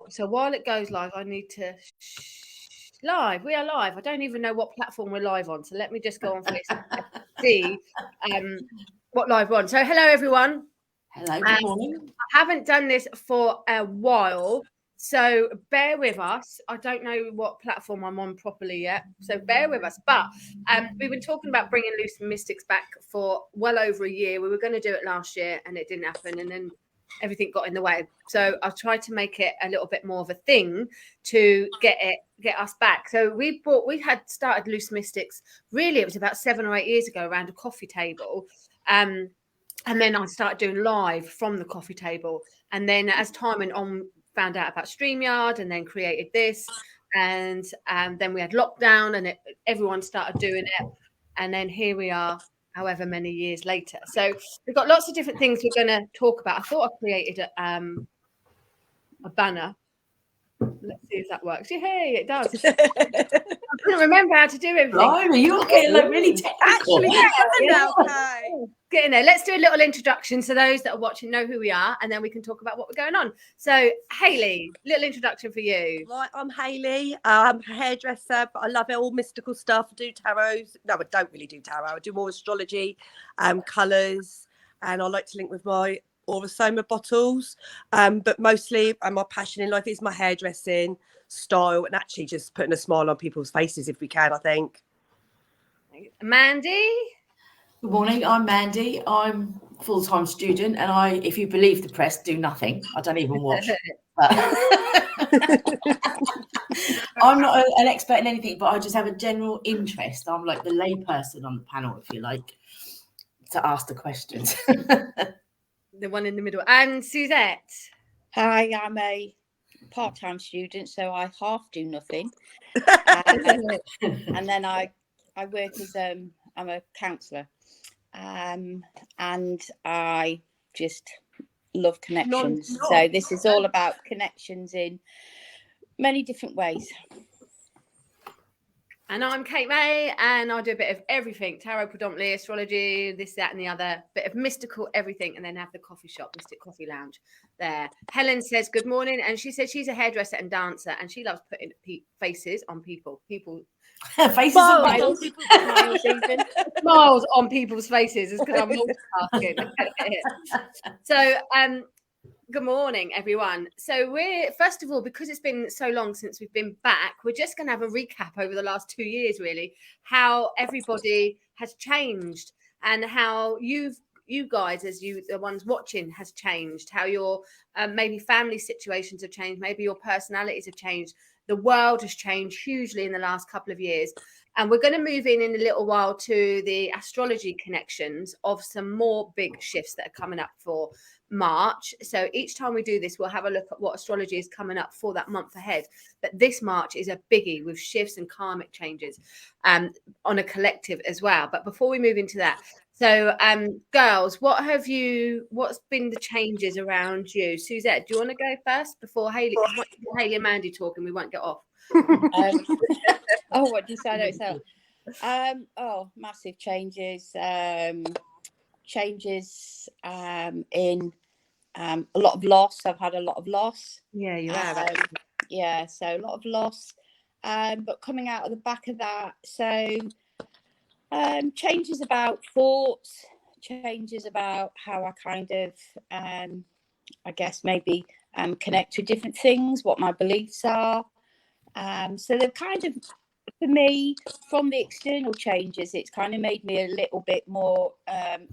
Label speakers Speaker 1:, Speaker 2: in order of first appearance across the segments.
Speaker 1: So while it goes live, I need to live. We are live. I don't even know what platform we're live on. So let me just go on Facebook and see what live we're on. So hello everyone.
Speaker 2: Hello, good morning.
Speaker 1: I haven't done this for a while, so bear with us. I don't know what platform I'm on properly yet, so bear with us. But we've been talking about bringing Loose Mystics back for well over a year. We were going to do it last year and it didn't happen, and then everything got in the way. So I tried to make it a little bit more of a thing to get us back. So we had started Loose Mystics. Really, it was about 7 or 8 years ago around a coffee table. And then I started doing live from the coffee table. And then as time went on, found out about StreamYard and then created this. And then we had lockdown and everyone started doing it. And then here we are, however many years later. So we've got lots of different things we're going to talk about. I thought I created a banner. Let's see if that works. Hey, it does. I couldn't remember how to do everything.
Speaker 2: Blimey, you're getting like really technical.
Speaker 1: Getting there. Let's do a little introduction so those that are watching know who we are, and then we can talk about what we're going on. So, Hayley, little introduction for you.
Speaker 3: Right, I'm Hayley. I'm a hairdresser, but I love it all mystical stuff. I do tarots. No, I don't really do tarot. I do more astrology, colours, and I like to link with my Aura-Soma bottles. But mostly, my passion in life is my hairdressing style and actually just putting a smile on people's faces if we can, I think.
Speaker 1: Mandy?
Speaker 2: Good morning, I'm Mandy. I'm a full-time student and I, if you believe the press, do nothing. I don't even watch. I'm not an expert in anything, but I just have a general interest. I'm like the lay person on the panel, if you like, to ask the questions.
Speaker 1: The one in the middle. And Suzette?
Speaker 4: Hi, I'm a part-time student, so I half do nothing. And then I work as I'm a counsellor. And I just love connections. So this is all about connections in many different ways.
Speaker 1: And I'm Kate May, and I do a bit of everything. Tarot predominantly, astrology, this, that, and the other. Bit of mystical everything, and then have the coffee shop, Mystic Coffee Lounge there. Helen says good morning, and she says she's a hairdresser and dancer, and she loves putting faces on people.
Speaker 2: Faces
Speaker 1: on people. Smiles on people's faces is because I'm multitasking. So, good morning, everyone. So we're, first of all, because it's been so long since we've been back, we're just going to have a recap over the last 2 years, really, how everybody has changed and how you guys, as the ones watching, has changed, how your maybe family situations have changed, maybe your personalities have changed. The world has changed hugely in the last couple of years. And we're going to move in a little while to the astrology connections of some more big shifts that are coming up for March. So each time we do this, we'll have a look at what astrology is coming up for that month ahead. But this March is a biggie with shifts and karmic changes on a collective as well. But before we move into that, so girls, what's been the changes around you? Suzette, do you want to go first before Hayley? Because Hayley and Mandy talking, we won't get off.
Speaker 4: What do you say? Massive changes. Changes in a lot of loss. I've had a lot of loss.
Speaker 1: Yeah, you have.
Speaker 4: Yeah, so a lot of loss. But coming out of the back of that, so changes about thoughts, changes about how I kind of, I guess maybe connect to different things, what my beliefs are. So they've kind of, for me, from the external changes, it's kind of made me a little bit more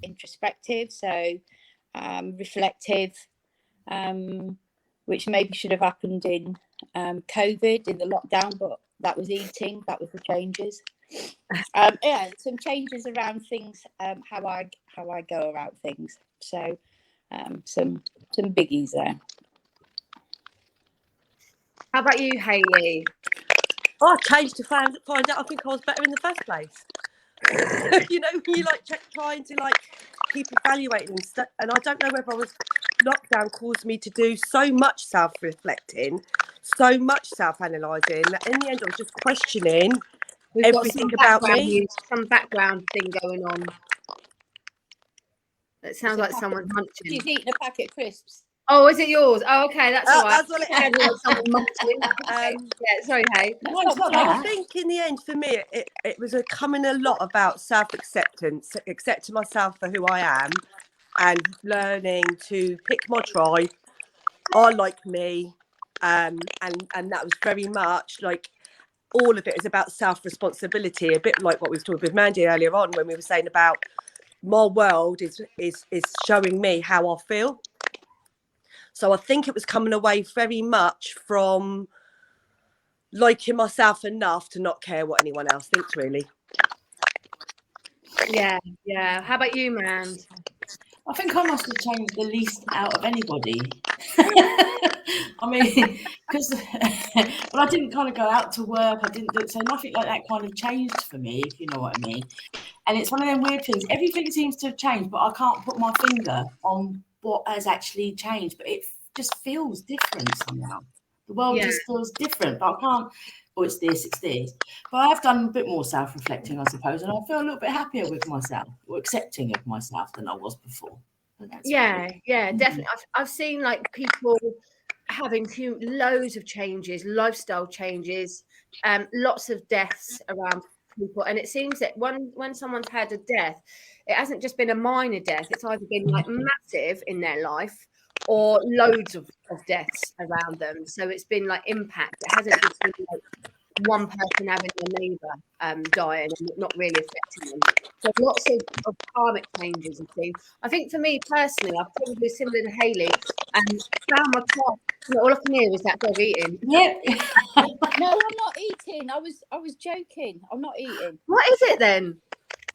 Speaker 4: introspective, so reflective, which maybe should have happened in COVID, in the lockdown, but that was eating, that was the changes. Some changes around things, how I go about things. So some biggies there.
Speaker 1: How about you, Hayley?
Speaker 3: I changed to find out I think I was better in the first place. You know, when you trying to keep evaluating stuff, and I don't know whether lockdown caused me to do so much self-reflecting, so much self-analysing, that in the end I was just questioning everything about me.
Speaker 1: Some background thing going on. It sounds like someone's munching.
Speaker 4: She's eating a packet of crisps.
Speaker 1: Oh, is it yours? Oh, okay, that's all right.
Speaker 3: That's what it
Speaker 1: I don't want someone munching.
Speaker 3: Um,
Speaker 1: Yeah, sorry, hey.
Speaker 2: No, it's not
Speaker 3: I
Speaker 2: that.
Speaker 3: think in the end, for me, it was coming a lot about self-acceptance, accepting myself for who I am, and learning to pick my tribe. I like me, and that was very much like all of it is about self-responsibility. A bit like what we were talking with Mandy earlier on when we were saying about my world is showing me how I feel. So I think it was coming away very much from liking myself enough to not care what anyone else thinks, really.
Speaker 1: Yeah, yeah. How about you, Mirand?
Speaker 2: I think I must have changed the least out of anybody. I mean, because well, I didn't kind of go out to work. I didn't do, so nothing like that kind of changed for me, if you know what I mean. And it's one of them weird things. Everything seems to have changed, but I can't put my finger on what has actually changed. But it just feels different somehow. The world just feels different, but I can't. Oh, it's this, it's this. But I have done a bit more self-reflecting, I suppose, and I feel a little bit happier with myself, or accepting of myself than I was before.
Speaker 1: Yeah, definitely. I've seen like people having loads of changes, lifestyle changes, lots of deaths around people, and it seems that when someone's had a death, it hasn't just been a minor death. It's either been like massive in their life or loads of deaths around them. So it's been like impact. It hasn't just been like one person having their neighbour dying and not really affecting them. So lots of karmic changes, you see. I think for me personally, I've probably similar to Hayley and found my car. All I can hear is that dog eating.
Speaker 2: Yep.
Speaker 4: No, I'm not eating. I was joking. I'm not eating.
Speaker 1: What is it then?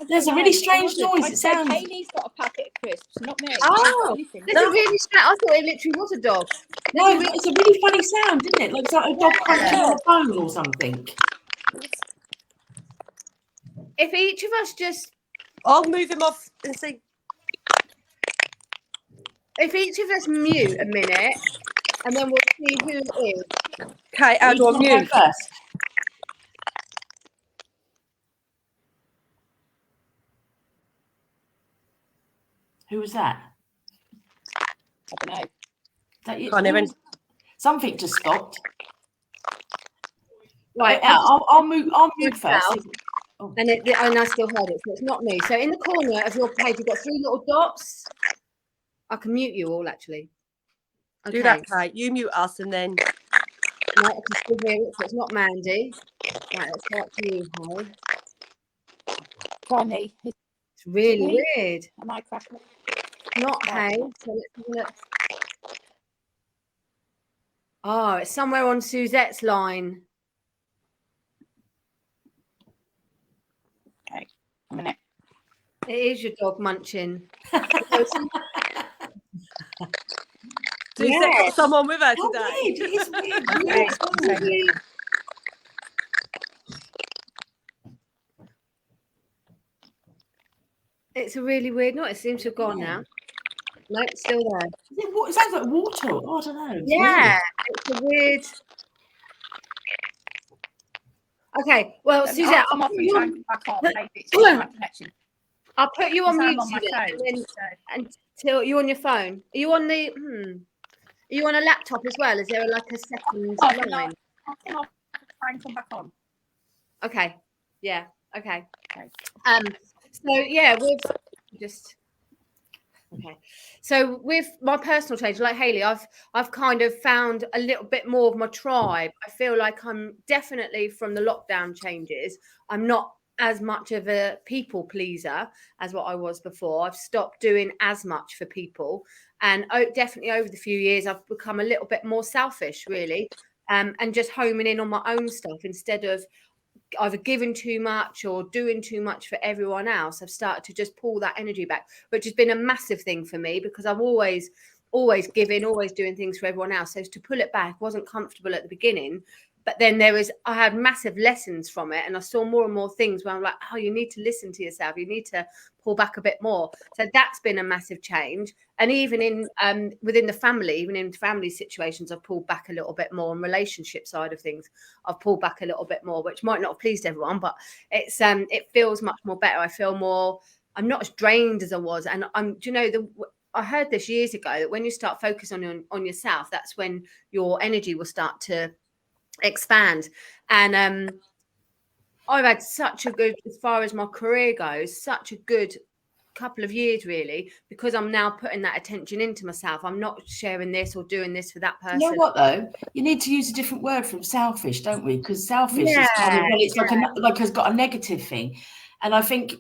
Speaker 2: There's a really strange noise.
Speaker 4: I
Speaker 2: It
Speaker 4: said
Speaker 2: sounds.
Speaker 4: Hayley's got a packet of crisps, not me.
Speaker 1: Oh, there's a really strange. I thought it literally was a dog.
Speaker 2: No, it's a really funny sound, isn't it? Like it's like a dog crunching on a bone or something.
Speaker 1: If each of us just,
Speaker 3: I'll move him off and see.
Speaker 1: if each of us mute a minute, and then we'll see who it is.
Speaker 3: Okay, how do I mute?
Speaker 2: First. Who was that?
Speaker 4: I don't know.
Speaker 2: That you,
Speaker 3: Can't even.
Speaker 2: Something just stopped.
Speaker 1: Right,
Speaker 2: I'll move. I'll move first.
Speaker 1: And I still heard it, so it's not me. So in the corner of your page, you've got 3 little dots. I can mute you all, actually. Okay.
Speaker 3: Do that, Kate. You mute us and then.
Speaker 1: No, I can still hear it, so it's not Mandy. Right, let's start to you, Holly.
Speaker 4: Funny.
Speaker 1: It's really weird.
Speaker 4: Am I cracking?
Speaker 1: Not Hay. So let's have a look. Oh, it's somewhere on Suzette's line.
Speaker 4: Okay, a minute.
Speaker 1: It is your dog munching.
Speaker 3: Suzette got someone with her
Speaker 2: How
Speaker 3: today.
Speaker 2: weird. It is weird.
Speaker 1: Okay. It's a really weird noise. It seems to have gone now. No, it's still there.
Speaker 2: It sounds like water. Oh, I don't know. It's
Speaker 1: Yeah, it's a weird. Okay, well, Suzette,
Speaker 4: I'm off and try and come back on. Maybe it's just my connection.
Speaker 1: I'll put you on
Speaker 4: Because
Speaker 1: mute,
Speaker 4: I'm on my
Speaker 1: Suzette,
Speaker 4: phone,
Speaker 1: and then
Speaker 4: so-
Speaker 1: until you're on your phone. Are you on the? Are you on a laptop as well? Is there like a second line?
Speaker 4: I'll come off and try and come back on.
Speaker 1: Okay. Yeah. Okay.
Speaker 4: Okay.
Speaker 1: So yeah, we've just okay. So with my personal change, like Hayley, I've kind of found a little bit more of my tribe. I feel like I'm definitely from the lockdown changes. I'm not as much of a people pleaser as what I was before. I've stopped doing as much for people, and definitely over the few years, I've become a little bit more selfish, really, and just homing in on my own stuff instead of either giving too much or doing too much for everyone else. I've started to just pull that energy back, which has been a massive thing for me because I've always giving, always doing things for everyone else. So to pull it back wasn't comfortable at the beginning, but then I had massive lessons from it, and I saw more and more things where I'm like, oh, you need to listen to yourself. You need to pull back a bit more. So that's been a massive change. And even in within the family, even in family situations, I've pulled back a little bit more. On relationship side of things, I've pulled back a little bit more, which might not have pleased everyone, but it feels much more better. I feel more. I'm not as drained as I was, and I heard this years ago, that when you start focusing on yourself, that's when your energy will start to expand. And I've had such a good, as far as my career goes, such a good couple of years, really, because I'm now putting that attention into myself. I'm not sharing this or doing this for that person.
Speaker 2: You know what though? You need to use a different word from selfish, don't we? Because selfish is kind of, well, it's like it's got a negative thing, and I think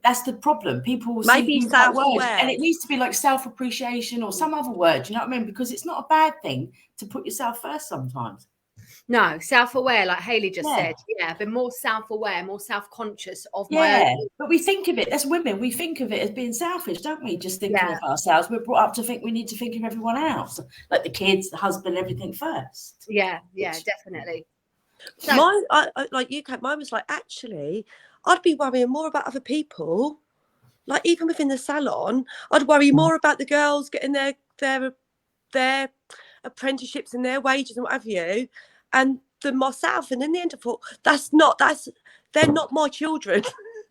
Speaker 2: that's the problem. People will
Speaker 3: Maybe
Speaker 2: see that word,
Speaker 3: self-aware.
Speaker 2: and it needs to be like self-appreciation or some other word. You know what I mean? Because it's not a bad thing to put yourself first sometimes.
Speaker 1: No, self-aware, like Hayley just said. Yeah, but more self-aware, more self-conscious of my own.
Speaker 2: But we think of it as women. We think of it as being selfish, don't we? Just thinking of ourselves. We're brought up to think we need to think of everyone else, like the kids, the husband, everything first.
Speaker 1: Yeah, definitely.
Speaker 3: So, like you, Kate, mine was like, actually, I'd be worrying more about other people. Like even within the salon, I'd worry more about the girls getting their apprenticeships and their wages and what have you, and than myself. And in the end, I thought they're not my children.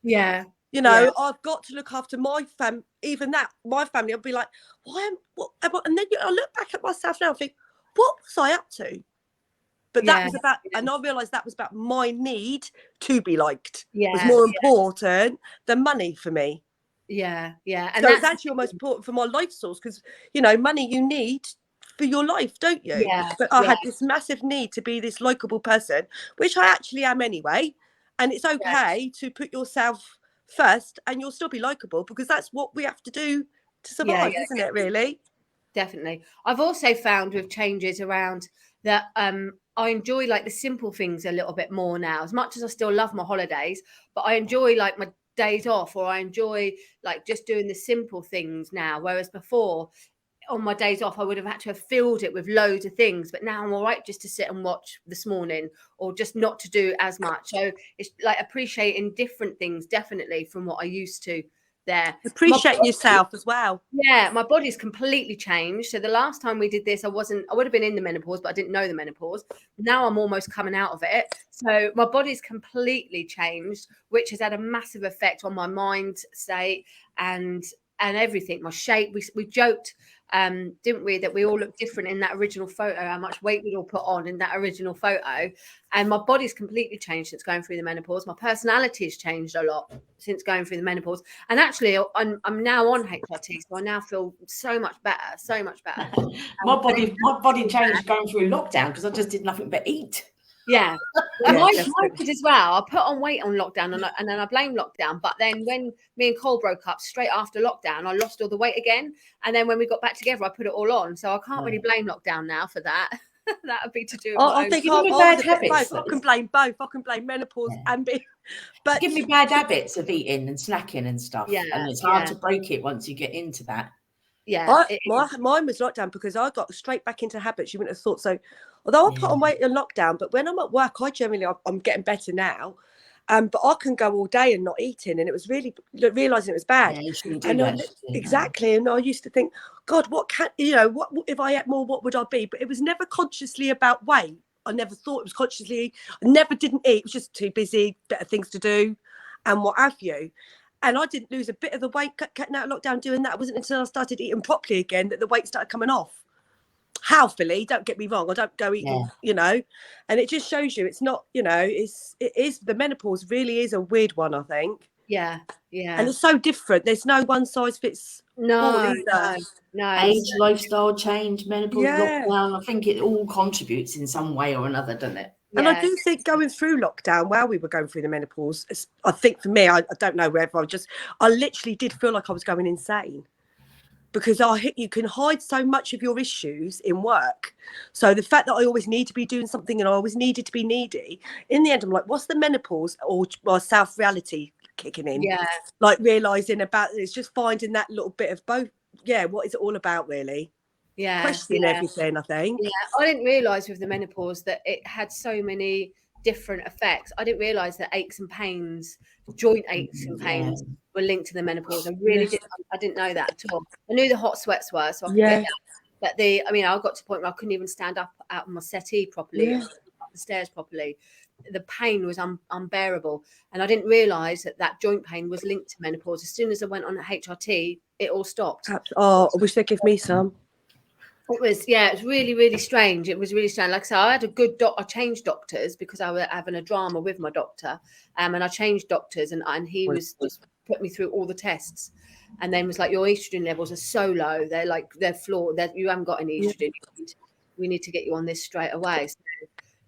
Speaker 1: Yeah.
Speaker 3: You know, I've got to look after my family. Even that, my family, I'll be like, and then I look back at myself now and think, what was I up to? But that was about, and I realised that was about my need to be liked. Was more important than money for me.
Speaker 1: Yeah. And
Speaker 3: so it's actually almost important for my life source, because, you know, money you need for your life, don't you? But I had this massive need to be this likeable person, which I actually am anyway. And it's okay to put yourself first and you'll still be likeable, because that's what we have to do to survive, isn't it, really?
Speaker 1: Definitely. I've also found with changes around that I enjoy like the simple things a little bit more now, as much as I still love my holidays, but I enjoy like my days off, or I enjoy like just doing the simple things now, whereas before on my days off I would have had to have filled it with loads of things, but now I'm all right just to sit and watch This Morning, or just not to do as much. So it's like appreciating different things, definitely, from what I used to there.
Speaker 3: Appreciate yourself as well.
Speaker 1: Yeah, my body's completely changed. So the last time we did this, I would have been in the menopause, but I didn't know the menopause. Now I'm almost coming out of it. So my body's completely changed, which has had a massive effect on my mind state and everything, my shape. We joked, didn't we, that we all look different in that original photo, how much weight we'd all put on in that original photo. And my body's completely changed since going through the menopause. My personality has changed a lot since going through the menopause. And actually, I'm now on HRT, so I now feel so much better.
Speaker 2: My body changed going through lockdown, because I just did nothing but eat.
Speaker 1: Yeah, mine did as well. I put on weight on lockdown, and then I blame lockdown. But then when me and Cole broke up straight after lockdown, I lost all the weight again. And then when we got back together, I put it all on. So I can't really blame lockdown now for that. That would be to do with
Speaker 3: I think
Speaker 2: bad habits.
Speaker 3: I can blame both. I can blame menopause and being. But
Speaker 2: give me bad habits of eating and snacking and stuff.
Speaker 1: Yeah,
Speaker 2: and it's hard to break it once you get into that.
Speaker 1: Yeah,
Speaker 3: mine was lockdown, because I got straight back into habits. You wouldn't have thought so. Although I put on weight in lockdown, but when I'm at work, I'm getting better now. But I can go all day and not eating, and it was really realizing it was bad. Exactly. And I used to think, God, what if I ate more? What would I be? But it was never consciously about weight. I never thought it was consciously. I never didn't eat. It was just too busy, better things to do, and what have you. And I didn't lose a bit of the weight cutting out of lockdown doing that. It wasn't until I started eating properly again that the weight started coming off. Healthily, don't get me wrong, I don't go eating, and it just shows you it's not, it is the menopause really is a weird one, I think.
Speaker 1: Yeah.
Speaker 3: And it's so different. There's no one size fits
Speaker 1: no.
Speaker 2: Age, lifestyle change, menopause, lockdown. I think it all contributes in some way or another, doesn't it?
Speaker 3: And I do think going through lockdown, while we were going through the menopause, I think for me, I don't know whether I literally did feel like I was going insane. Because you can hide so much of your issues in work. So the fact that I always need to be doing something and I always needed to be needy, in the end, I'm like, what's the menopause or my self-reality kicking in?
Speaker 1: Yeah.
Speaker 3: Like realising it's just finding that little bit of both. Yeah, what is it all about, really?
Speaker 1: Yeah.
Speaker 3: Questioning everything, I think.
Speaker 1: Yeah, I didn't realise with the menopause that it had so many different effects. I didn't realise that aches and pains, joint aches and pains were linked to the menopause. I really didn't. I didn't know that at all. I knew the hot sweats were, so I could get that. But I got to the point where I couldn't even stand up out of my settee properly. the stairs properly. The pain was unbearable, and I didn't realise that joint pain was linked to menopause. As soon as I went on HRT, it all stopped.
Speaker 3: Oh, I wish they'd give me some.
Speaker 1: It was really, really strange. It was really strange. Like I said, I had a good I changed doctors because I was having a drama with my doctor, and I changed doctors, and he was just put me through all the tests, and then was like, your estrogen levels are so low. They're flawed. You haven't got any estrogen. We need to get you on this straight away. So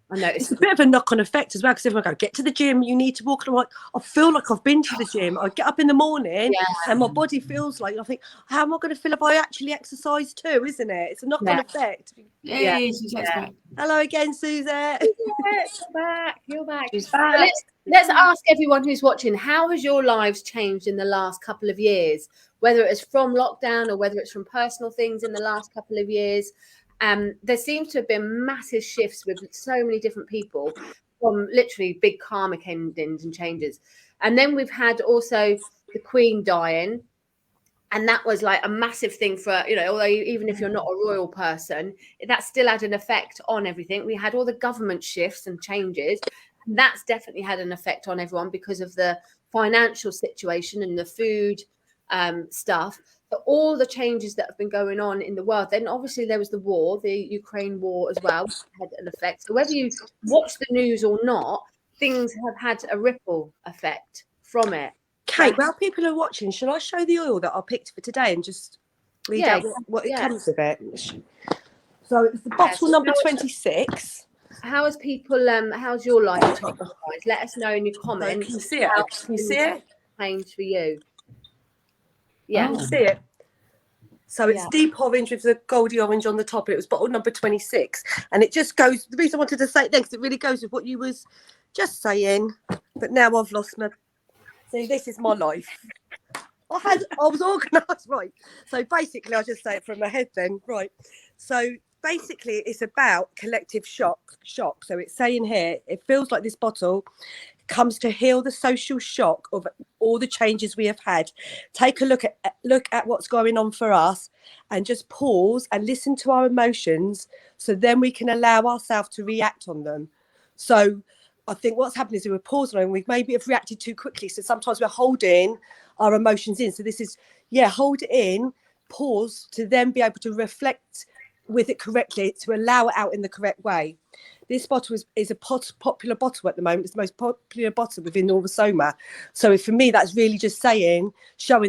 Speaker 1: I noticed
Speaker 3: it's a bit of a knock-on effect as well, because if I go get to the gym, you need to walk. And I'm like, I feel like I've been to the gym. I get up in the morning and my body feels like, I think, how am I going to feel if I actually exercise too? Isn't it? It's a knock-on effect. Hello again, Suzette.
Speaker 1: You're back.
Speaker 4: She's back.
Speaker 1: Let's ask everyone who's watching, how has your lives changed in the last couple of years? Whether it's from lockdown or whether it's from personal things in the last couple of years. There seems to have been massive shifts with so many different people, from literally big karmic endings and changes. And then we've had also the Queen dying, and that was like a massive thing for, although even if you're not a royal person, that still had an effect on everything. We had all the government shifts and changes, and that's definitely had an effect on everyone because of the financial situation and the food stuff. But all the changes that have been going on in the world, then obviously there was the war, the Ukraine war as well, had an effect. So whether you watch the news or not, things have had a ripple effect from it.
Speaker 3: Kate, while people are watching, shall I show the oil that I picked for today and just read out what it comes with it? So it's the bottle number 26.
Speaker 1: How is people? How's your life changed, guys? Let us know in your comments.
Speaker 3: Can you see it? Can you see it?
Speaker 1: Changed for you. Yeah,
Speaker 3: you see it. So it's deep orange with the goldy orange on the top, and it was bottle number 26. And it just goes. The reason I wanted to say it then, because it really goes with what you was just saying. But now I've lost my. See, this is my life. I was organised, right. So basically, I'll just say it from my head then, right. So basically, it's about collective shock. So it's saying here, it feels like this bottle comes to heal the social shock of all the changes we have had. Take a look at what's going on for us, and just pause and listen to our emotions, so then we can allow ourselves to react on them. So I think what's happened is we're pausing and we maybe have reacted too quickly. So sometimes we're holding our emotions in. So this is, hold it in, pause, to then be able to reflect with it correctly, to allow it out in the correct way. This bottle is a popular bottle at the moment. It's the most popular bottle within all the Soma. So for me, that's really just showing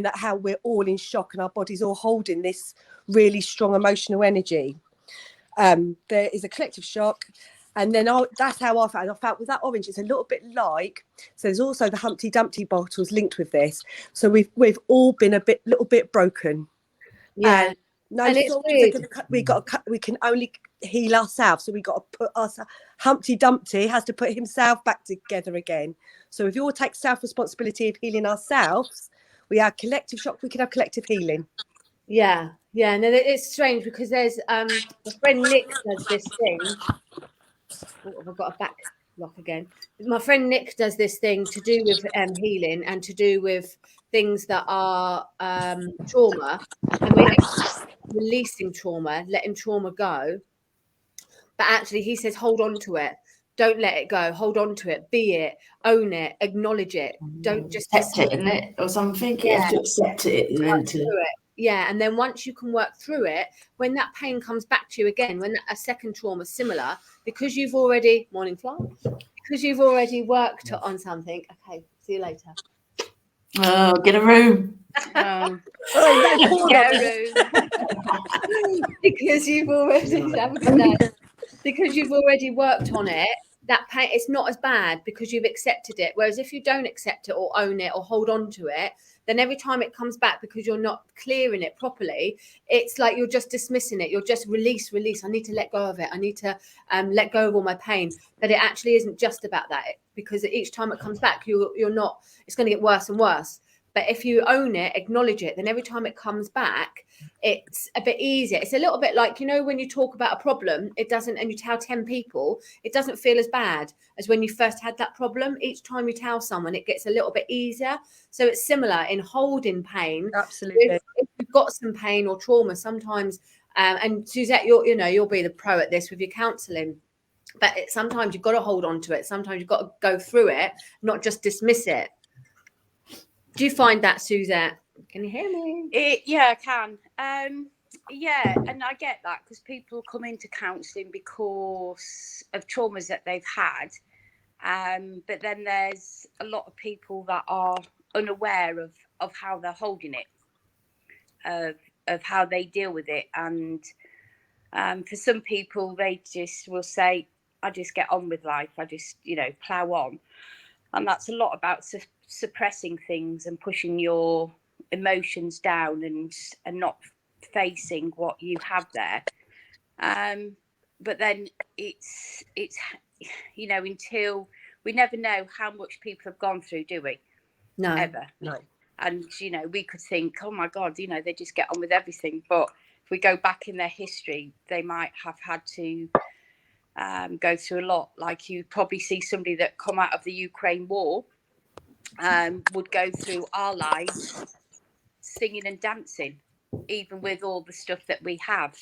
Speaker 3: that how we're all in shock and our body's all holding this really strong emotional energy. There is a collective shock. And then that's how I felt. I felt with that orange, it's a little bit like. So there's also the Humpty Dumpty bottles linked with this. So we've all been little bit broken.
Speaker 1: Yeah.
Speaker 3: And we can only heal ourselves. So we got to put Humpty Dumpty has to put himself back together again. So if you all take self-responsibility of healing ourselves, we have collective shock. We can have collective healing.
Speaker 1: Yeah. No, it's strange because there's my friend Nick does this thing. I've got a back lock again. My friend Nick does this thing to do with healing and to do with things that are trauma, and we're releasing trauma, letting trauma go. But actually, he says, hold on to it. Don't let it go. Hold on to it. Be it. Own it. Acknowledge it. Don't just
Speaker 2: accept it, isn't it? Or something. You have to accept it and then
Speaker 1: and then once you can work through it, when that pain comes back to you again, when a second trauma is similar, because you've already worked on something. Okay, see you later.
Speaker 2: Oh, get a room.
Speaker 1: Get a room. Because you've already worked on it. That pain, it's not as bad because you've accepted it. Whereas if you don't accept it or own it or hold on to it, then every time it comes back, because you're not clearing it properly, it's like you're just dismissing it. You're just release. I need to let go of it. I need to let go of all my pain. But it actually isn't just about that, because each time it comes back, you're not. It's going to get worse and worse. But if you own it, acknowledge it, then every time it comes back, it's a bit easier. It's a little bit like, when you talk about a problem, and you tell 10 people, it doesn't feel as bad as when you first had that problem. Each time you tell someone, it gets a little bit easier. So it's similar in holding pain.
Speaker 3: Absolutely.
Speaker 1: If you've got some pain or trauma, sometimes, and Suzette, you'll be the pro at this with your counselling. But sometimes you've got to hold on to it. Sometimes you've got to go through it, not just dismiss it. Do you find that, Suzette? Can you hear me?
Speaker 4: Yeah, I can. Yeah, and I get that because people come into counselling because of traumas that they've had. But then there's a lot of people that are unaware of how they're holding it, of how they deal with it. And for some people, they just will say, I just get on with life. I just, plough on. And that's a lot about suppressing things and pushing your emotions down and not facing what you have there. But then it's until we never know how much people have gone through, do we?
Speaker 1: No.
Speaker 4: Ever.
Speaker 3: No.
Speaker 4: And we could think, oh my God, they just get on with everything. But if we go back in their history, they might have had to go through a lot. Like you probably see somebody that come out of the Ukraine war would go through our lives singing and dancing, even with all the stuff that we have,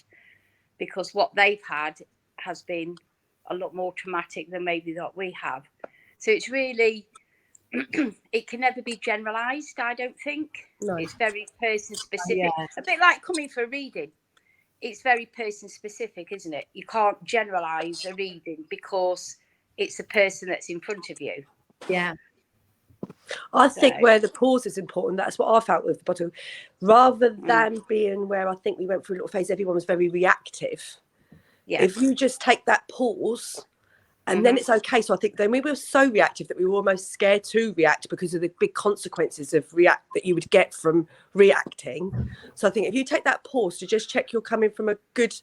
Speaker 4: because what they've had has been a lot more traumatic than maybe that we have. So it's really, it can never be generalised, I don't think.
Speaker 3: No.
Speaker 4: It's very person specific.
Speaker 1: Yeah.
Speaker 4: A bit like coming for a reading. It's very person specific, isn't it? You can't generalise a reading because it's the person that's in front of you.
Speaker 1: Yeah.
Speaker 3: I think
Speaker 4: So-
Speaker 3: where the pause is important, that's what I felt with the bottle, rather than being where I think we went through a little phase, everyone was very reactive.
Speaker 4: Yeah.
Speaker 3: If you just take that pause and then it's okay. So I think then we were so reactive that we were almost scared to react because of the big consequences of that you would get from reacting. So I think if you take that pause to just check you're coming from a good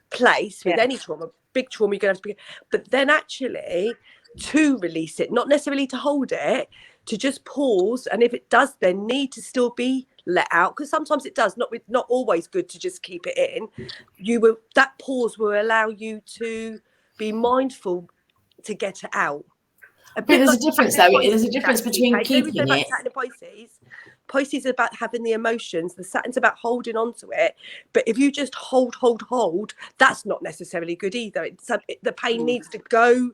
Speaker 3: place with any trauma, big trauma, you're going to have to be, but then actually to release it, not necessarily to hold it, to just pause. And if it does then need to still be let out, because sometimes it does, not always good to just keep it in, that pause will allow you to be mindful to get it out.
Speaker 2: But there's a difference though. There's a difference between keeping it.
Speaker 3: Pisces is about having the emotions. The Saturn's about holding on to it. But if you just hold, that's not necessarily good either. The pain needs to go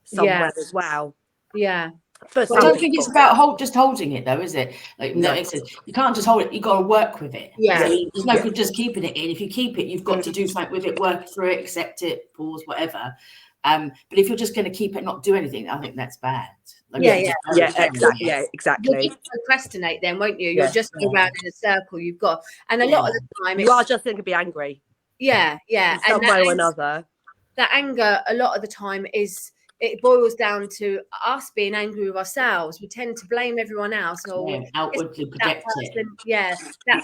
Speaker 3: somewhere as well.
Speaker 1: Yeah.
Speaker 2: I don't think it's about just holding it though, is it? Like no, you can't just hold it. You've got to work with it.
Speaker 1: Yeah.
Speaker 2: There's no good just keeping it in. If you keep it, you've got to do something with it, work through it, accept it, pause, whatever. But if you're just going to keep it, not do anything, I think that's bad. Like,
Speaker 3: exactly.
Speaker 1: You'll just procrastinate then, won't you? You'll just go around in a circle. You've got, and a lot of the time,
Speaker 3: you are just going to be angry.
Speaker 1: Yeah.
Speaker 3: In some way or another.
Speaker 1: That anger, a lot of the time, it boils down to us being angry with ourselves. We tend to blame everyone else, or
Speaker 2: outwardly project it.
Speaker 1: That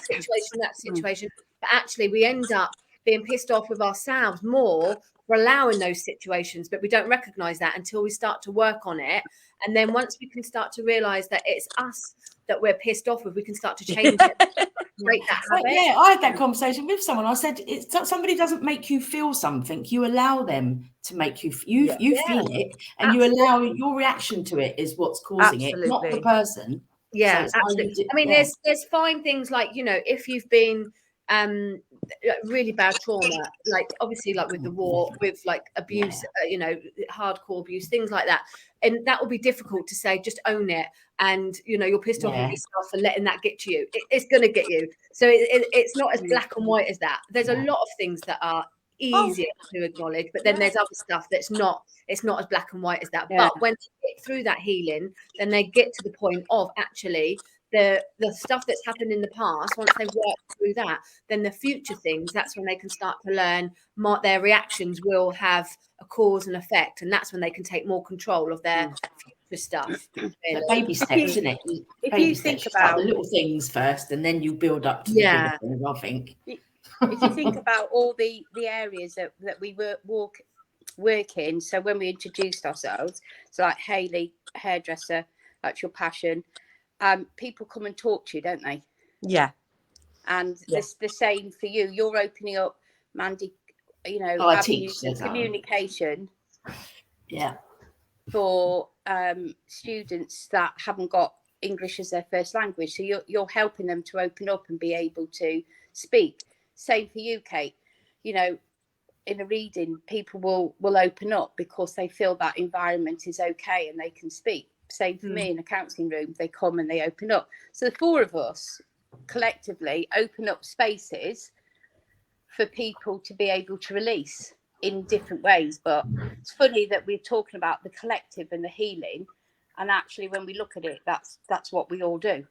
Speaker 1: situation. But actually, we end up being pissed off with ourselves more for allowing those situations, but we don't recognize that until we start to work on it. And then once we can start to realize that it's us that we're pissed off with, we can start to change it. Break that habit.
Speaker 2: Yeah, I had that conversation with someone. I said, somebody doesn't make you feel something, you allow them to make you feel it, and you allow your reaction to it is what's causing it, not the person.
Speaker 1: Yeah, so absolutely. I mean, there's fine things like, if you've been really bad trauma, like obviously like with the war, with like abuse, hardcore abuse, things like that, and that will be difficult to say just own it, and you're pissed off with yourself and letting that get to you. It's going to get you. So it's not as black and white as that. There's a lot of things that are easier to acknowledge, but then there's other stuff that's not, it's not as black and white as that. But when they get through that healing, then they get to the point of actually the stuff that's happened in the past. Once they work through that, then the future things, that's when they can start to learn their reactions will have a cause and effect, and that's when they can take more control of their future stuff.
Speaker 2: Really. Baby steps, isn't it?
Speaker 4: If you think about
Speaker 2: the little things first, and then you build up to the bigger things, I think.
Speaker 4: If you think about all the areas that we work in, so when we introduced ourselves, so like Hayley, hairdresser, that's your passion. People come and talk to you, don't they?
Speaker 3: Yeah.
Speaker 4: And this the same for you. You're opening up, Mandy,
Speaker 2: I teach
Speaker 4: communication.
Speaker 2: Yeah.
Speaker 4: For students that haven't got English as their first language. So you're helping them to open up and be able to speak. Same for you, Kate. in a reading, people will open up because they feel that environment is okay and they can speak. Same for me in a counselling room, they come and they open up. So the four of us collectively open up spaces for people to be able to release in different ways. But it's funny that we're talking about the collective and the healing, and actually when we look at it, that's what we all do.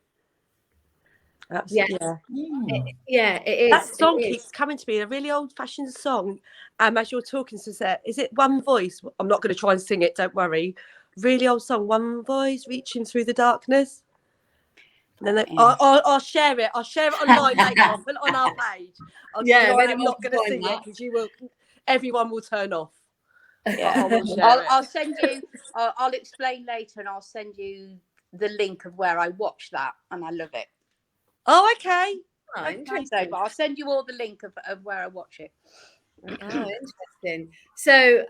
Speaker 3: Absolutely.
Speaker 1: Yeah, it is.
Speaker 3: That song
Speaker 1: It is.
Speaker 3: keeps coming to me, a really old-fashioned song. As you're talking, Suzette, is it One Voice? I'm not going to try and sing it, don't worry. Really old song, One Voice reaching through the darkness. And then I'll share it. I'll share it online later. I'll put it on our page. I'm not going to sing it because everyone will turn off.
Speaker 4: Yeah, I'll send you. I'll explain later, and I'll send you the link of where I watched that, and I love it.
Speaker 3: Oh, okay.
Speaker 1: Oh,
Speaker 4: So, but I'll send you all the link of where I watch it.
Speaker 1: Oh, interesting. So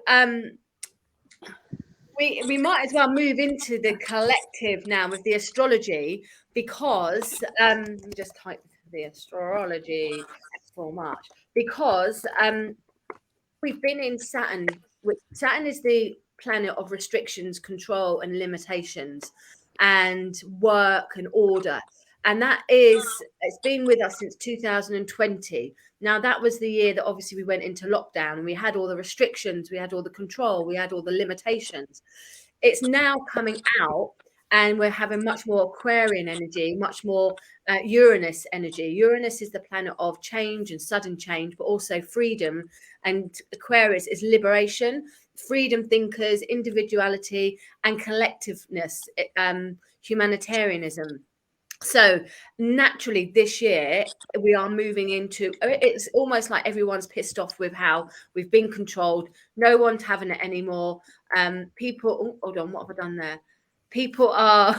Speaker 1: we might as well move into the collective now with the astrology, because let me just type the astrology for March, because we've been in Saturn, which Saturn is the planet of restrictions, control and limitations and work and order. And it's been with us since 2020. Now, that was the year that obviously we went into lockdown and we had all the restrictions, we had all the control, we had all the limitations. It's now coming out and we're having much more Aquarian energy, much more Uranus energy. Uranus is the planet of change and sudden change, but also freedom. And Aquarius is liberation, freedom thinkers, individuality and collectiveness, humanitarianism. So naturally this year we are moving into, it's almost like everyone's pissed off with how we've been controlled. No one's having it anymore. People, hold on, what have I done there? People are,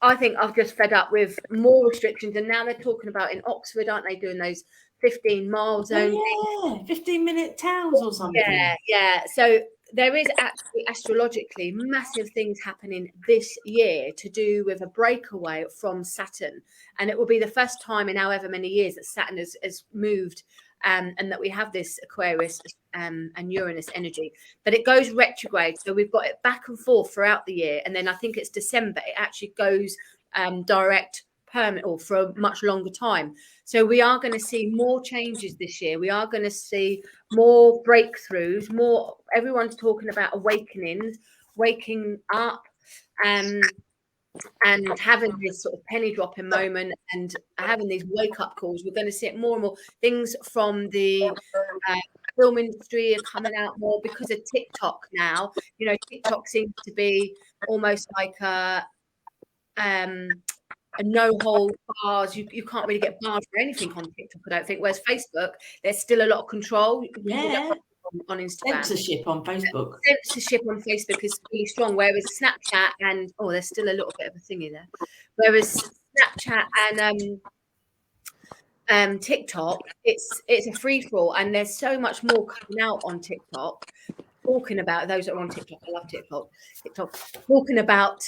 Speaker 1: I think I've just fed up with more restrictions. And now they're talking about in Oxford, aren't they, doing those 15-mile zone?
Speaker 2: Oh, yeah, 15-minute towns or something.
Speaker 1: Yeah. So there is actually astrologically massive things happening this year to do with a breakaway from Saturn. And it will be the first time in however many years that Saturn has moved, and that we have this Aquarius and Uranus energy. But it goes retrograde. So we've got it back and forth throughout the year. And then I think it's December, it actually goes direct permanent or for a much longer time. So we are going to see more changes this year. We are going to see more breakthroughs, more, everyone's talking about awakenings, waking up, and having this sort of penny dropping moment and having these wake up calls. We're going to see it more and more. Things from the film industry are coming out more because of TikTok now. You know, TikTok seems to be almost like a no hold bars. You can't really get barred for anything on TikTok, I don't think. Whereas Facebook, there's still a lot of control.
Speaker 2: Yeah.
Speaker 1: On Instagram.
Speaker 2: Censorship on Facebook.
Speaker 1: Censorship on Facebook is really strong. Whereas Snapchat and there's still a little bit of a thingy there. Whereas Snapchat and TikTok, it's a free for all, and there's so much more coming out on TikTok. Talking about those that are on TikTok, I love TikTok, talking about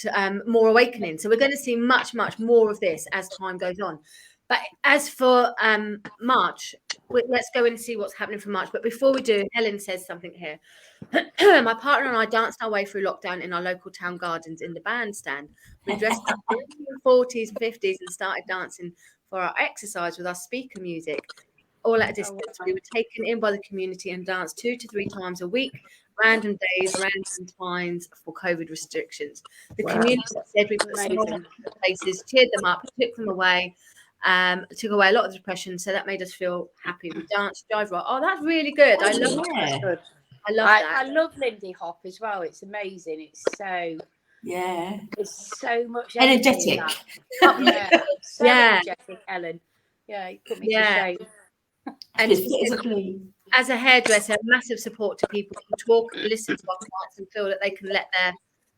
Speaker 1: more awakening. So we're going to see much more of this as time goes on. But as for March, let's go and see what's happening for March. But before we do, Helen says something here. My partner and I danced our way through lockdown in our local town gardens in the bandstand. We dressed up in the 40s and 50s and started dancing for our exercise with our speaker music. All at a distance, we were taken in by the community and danced 2 to 3 times a week, random days, random times for COVID restrictions. The community said we put some in places, cheered them up, took them away, took away a lot of the depression. So that made us feel happy. We danced, jive rock. Oh, that's really good. I love that. I love that.
Speaker 4: I love Lindy Hop as well. It's amazing. It's so it's so much
Speaker 2: energetic.
Speaker 4: So energetic, Ellen. Yeah, you put me to shame.
Speaker 1: And as a hairdresser, massive support to people who talk and listen to our clients and feel that they can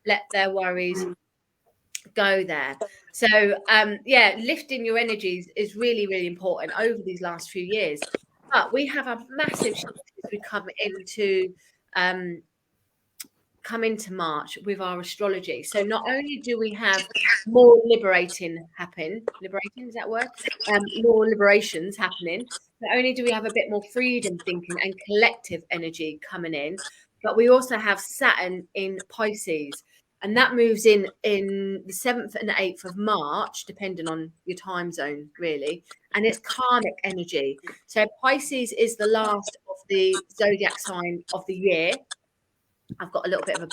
Speaker 1: let their worries go there. So lifting your energies is really, really important over these last few years. But we have a massive shift as we come into March with our astrology. So not only do we have more liberating, is that word? More liberations happening, not only do we have a bit more freedom thinking and collective energy coming in, but we also have Saturn in Pisces. And that moves in the 7th and the 8th of March, depending on your time zone, really. And it's karmic energy. So Pisces is the last of the zodiac sign of the year. I've got a little bit of a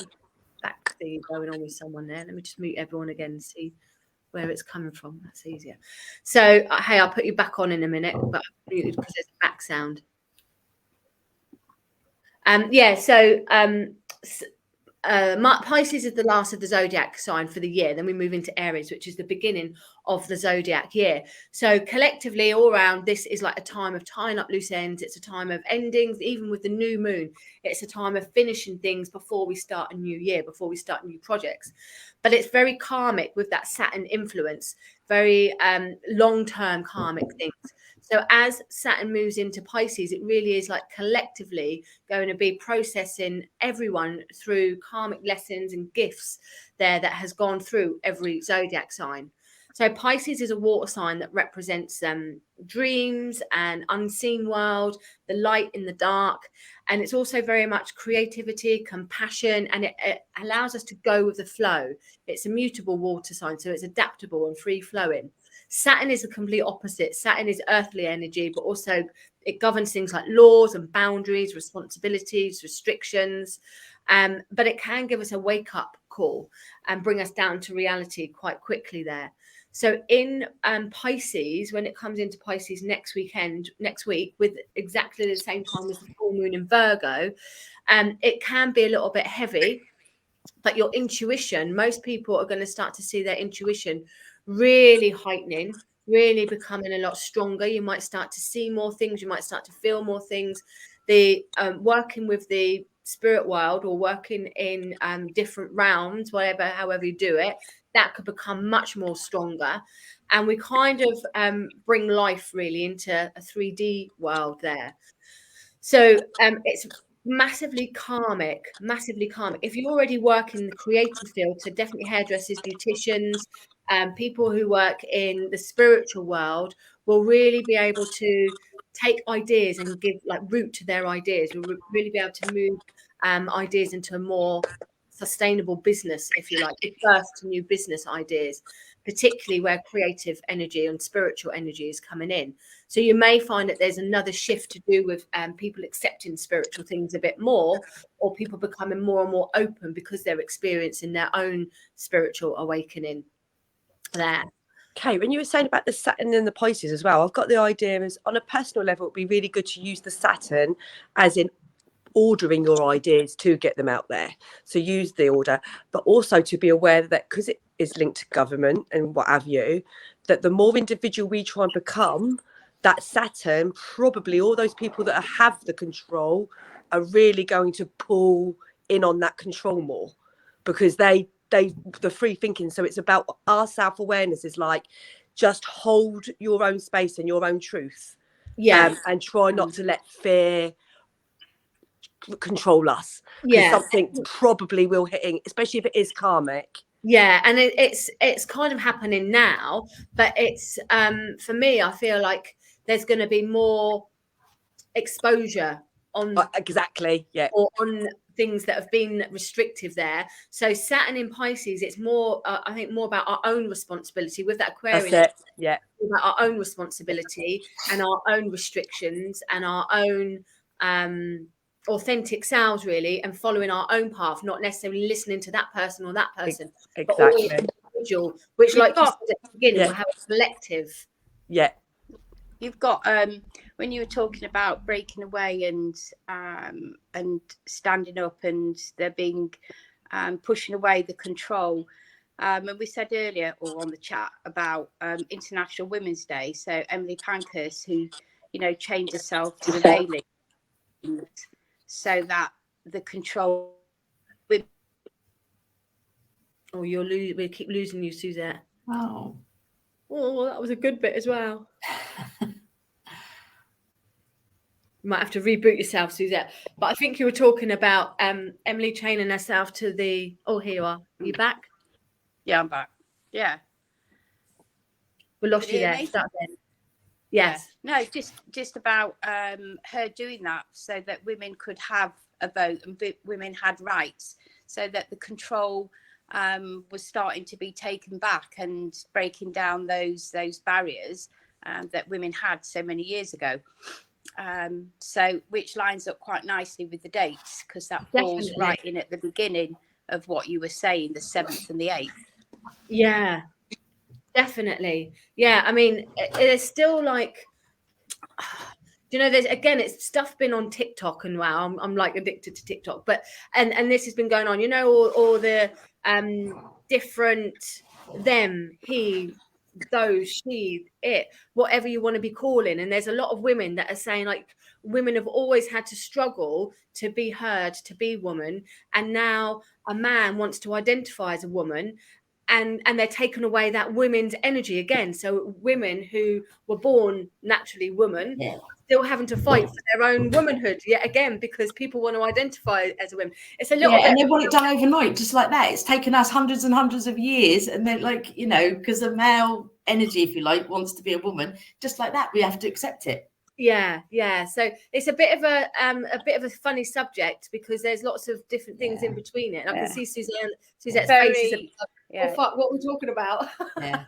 Speaker 1: back thing going on with someone there. Let me just mute everyone again and see where it's coming from. That's easier. So, hey, I'll put you back on in a minute, but I've muted because there's a back sound. Pisces is the last of the zodiac sign for the year. Then we move into Aries, which is the beginning of the zodiac year. So collectively, all around, this is like a time of tying up loose ends. It's a time of endings. Even with the new moon, it's a time of finishing things before we start a new year, before we start new projects. But it's very karmic with that Saturn influence, very long-term karmic things. So as Saturn moves into Pisces, it really is like collectively going to be processing everyone through karmic lessons and gifts there that has gone through every zodiac sign. So Pisces is a water sign that represents dreams and unseen world, the light in the dark. And it's also very much creativity, compassion, and it allows us to go with the flow. It's a mutable water sign, so it's adaptable and free flowing. Saturn is the complete opposite. Saturn is earthly energy, but also it governs things like laws and boundaries, responsibilities, restrictions. But it can give us a wake-up call and bring us down to reality quite quickly there. So in Pisces, when it comes into Pisces next week, with exactly the same time as the full moon in Virgo, it can be a little bit heavy. But your intuition, most people are going to start to see their intuition really heightening, really becoming a lot stronger. You might start to see more things. You might start to feel more things. The working with the spirit world or working in different realms, however you do it, that could become much more stronger. And we kind of bring life really into a 3D world there. So it's massively karmic. If you already work in the creative field, so definitely hairdressers, beauticians, people who work in the spiritual world will really be able to take ideas and give like root to their ideas. We'll really be able to move ideas into a more sustainable business, if you like, give birth to new business ideas, particularly where creative energy and spiritual energy is coming in. So you may find that there's another shift to do with people accepting spiritual things a bit more, or people becoming more and more open because they're experiencing their own spiritual awakening there.
Speaker 3: Okay, when you were saying about the Saturn and the Pisces as well, I've got the idea as on a personal level, it'd be really good to use the Saturn as in ordering your ideas to get them out there. So use the order, but also to be aware that because it is linked to government and what have you, that the more individual we try and become, that Saturn, probably all those people that have the control are really going to pull in on that control more, because the free thinking. So it's about our self-awareness is like, just hold your own space and your own truth.
Speaker 1: Yeah.
Speaker 3: And try not to let fear control us, because
Speaker 1: Yeah.
Speaker 3: something probably will hitting, especially if it is karmic.
Speaker 1: Yeah, and it's kind of happening now, but it's for me, I feel like there's going to be more exposure on
Speaker 3: exactly, yeah,
Speaker 1: or on things that have been restrictive there. So Saturn in Pisces, it's more I think more about our own responsibility with that Aquarius.
Speaker 3: That's it. Yeah,
Speaker 1: about our own responsibility and our own restrictions and our own authentic selves, really, and following our own path, not necessarily listening to that person or that person,
Speaker 3: exactly.
Speaker 1: But individual, which, like you said at the beginning, will have a collective.
Speaker 3: Yeah.
Speaker 4: You've got when you were talking about breaking away and standing up, and there being pushing away the control. And we said earlier, or on the chat, about International Women's Day. So Emily Pankhurst, who changed herself to the veiling, so that the control.
Speaker 1: Oh, we keep losing you, Suzette.
Speaker 2: Oh,
Speaker 1: that was a good bit as well. You might have to reboot yourself, Suzette. But I think you were talking about Emily chaining herself to the. Oh, here you are. Are you back?
Speaker 4: Yeah, I'm back. Yeah.
Speaker 1: We lost you there.
Speaker 4: Me?
Speaker 1: Start again. Yes.
Speaker 4: No, just about her doing that so that women could have a vote and women had rights, so that the control was starting to be taken back and breaking down those barriers that women had so many years ago. So which lines up quite nicely with the dates, because that falls
Speaker 1: Definitely.
Speaker 4: right in at the beginning of what you were saying, the 7th and the 8th.
Speaker 1: Yeah, definitely. Yeah, I mean, it's still like, you know, there's, again, it's stuff been on TikTok, and wow, I'm like addicted to TikTok, but and this has been going on, you know, all the different them, he, those, she, it, whatever you want to be calling. And there's a lot of women that are saying, like, women have always had to struggle to be heard, to be woman, and now a man wants to identify as a woman, and they're taking away that women's energy again. So women who were born naturally women still having to fight for their own womanhood yet again, because people want to identify as a woman. It's a little bit,
Speaker 2: and they want it done overnight, just like that. It's taken us hundreds and hundreds of years, and then, like, you know, because the male energy, if you like, wants to be a woman, just like that, we have to accept it.
Speaker 1: Yeah. So it's a bit of a funny subject, because there's lots of different things in between it. And I can see Suzette's face is oh fuck, what we're talking about.
Speaker 2: Can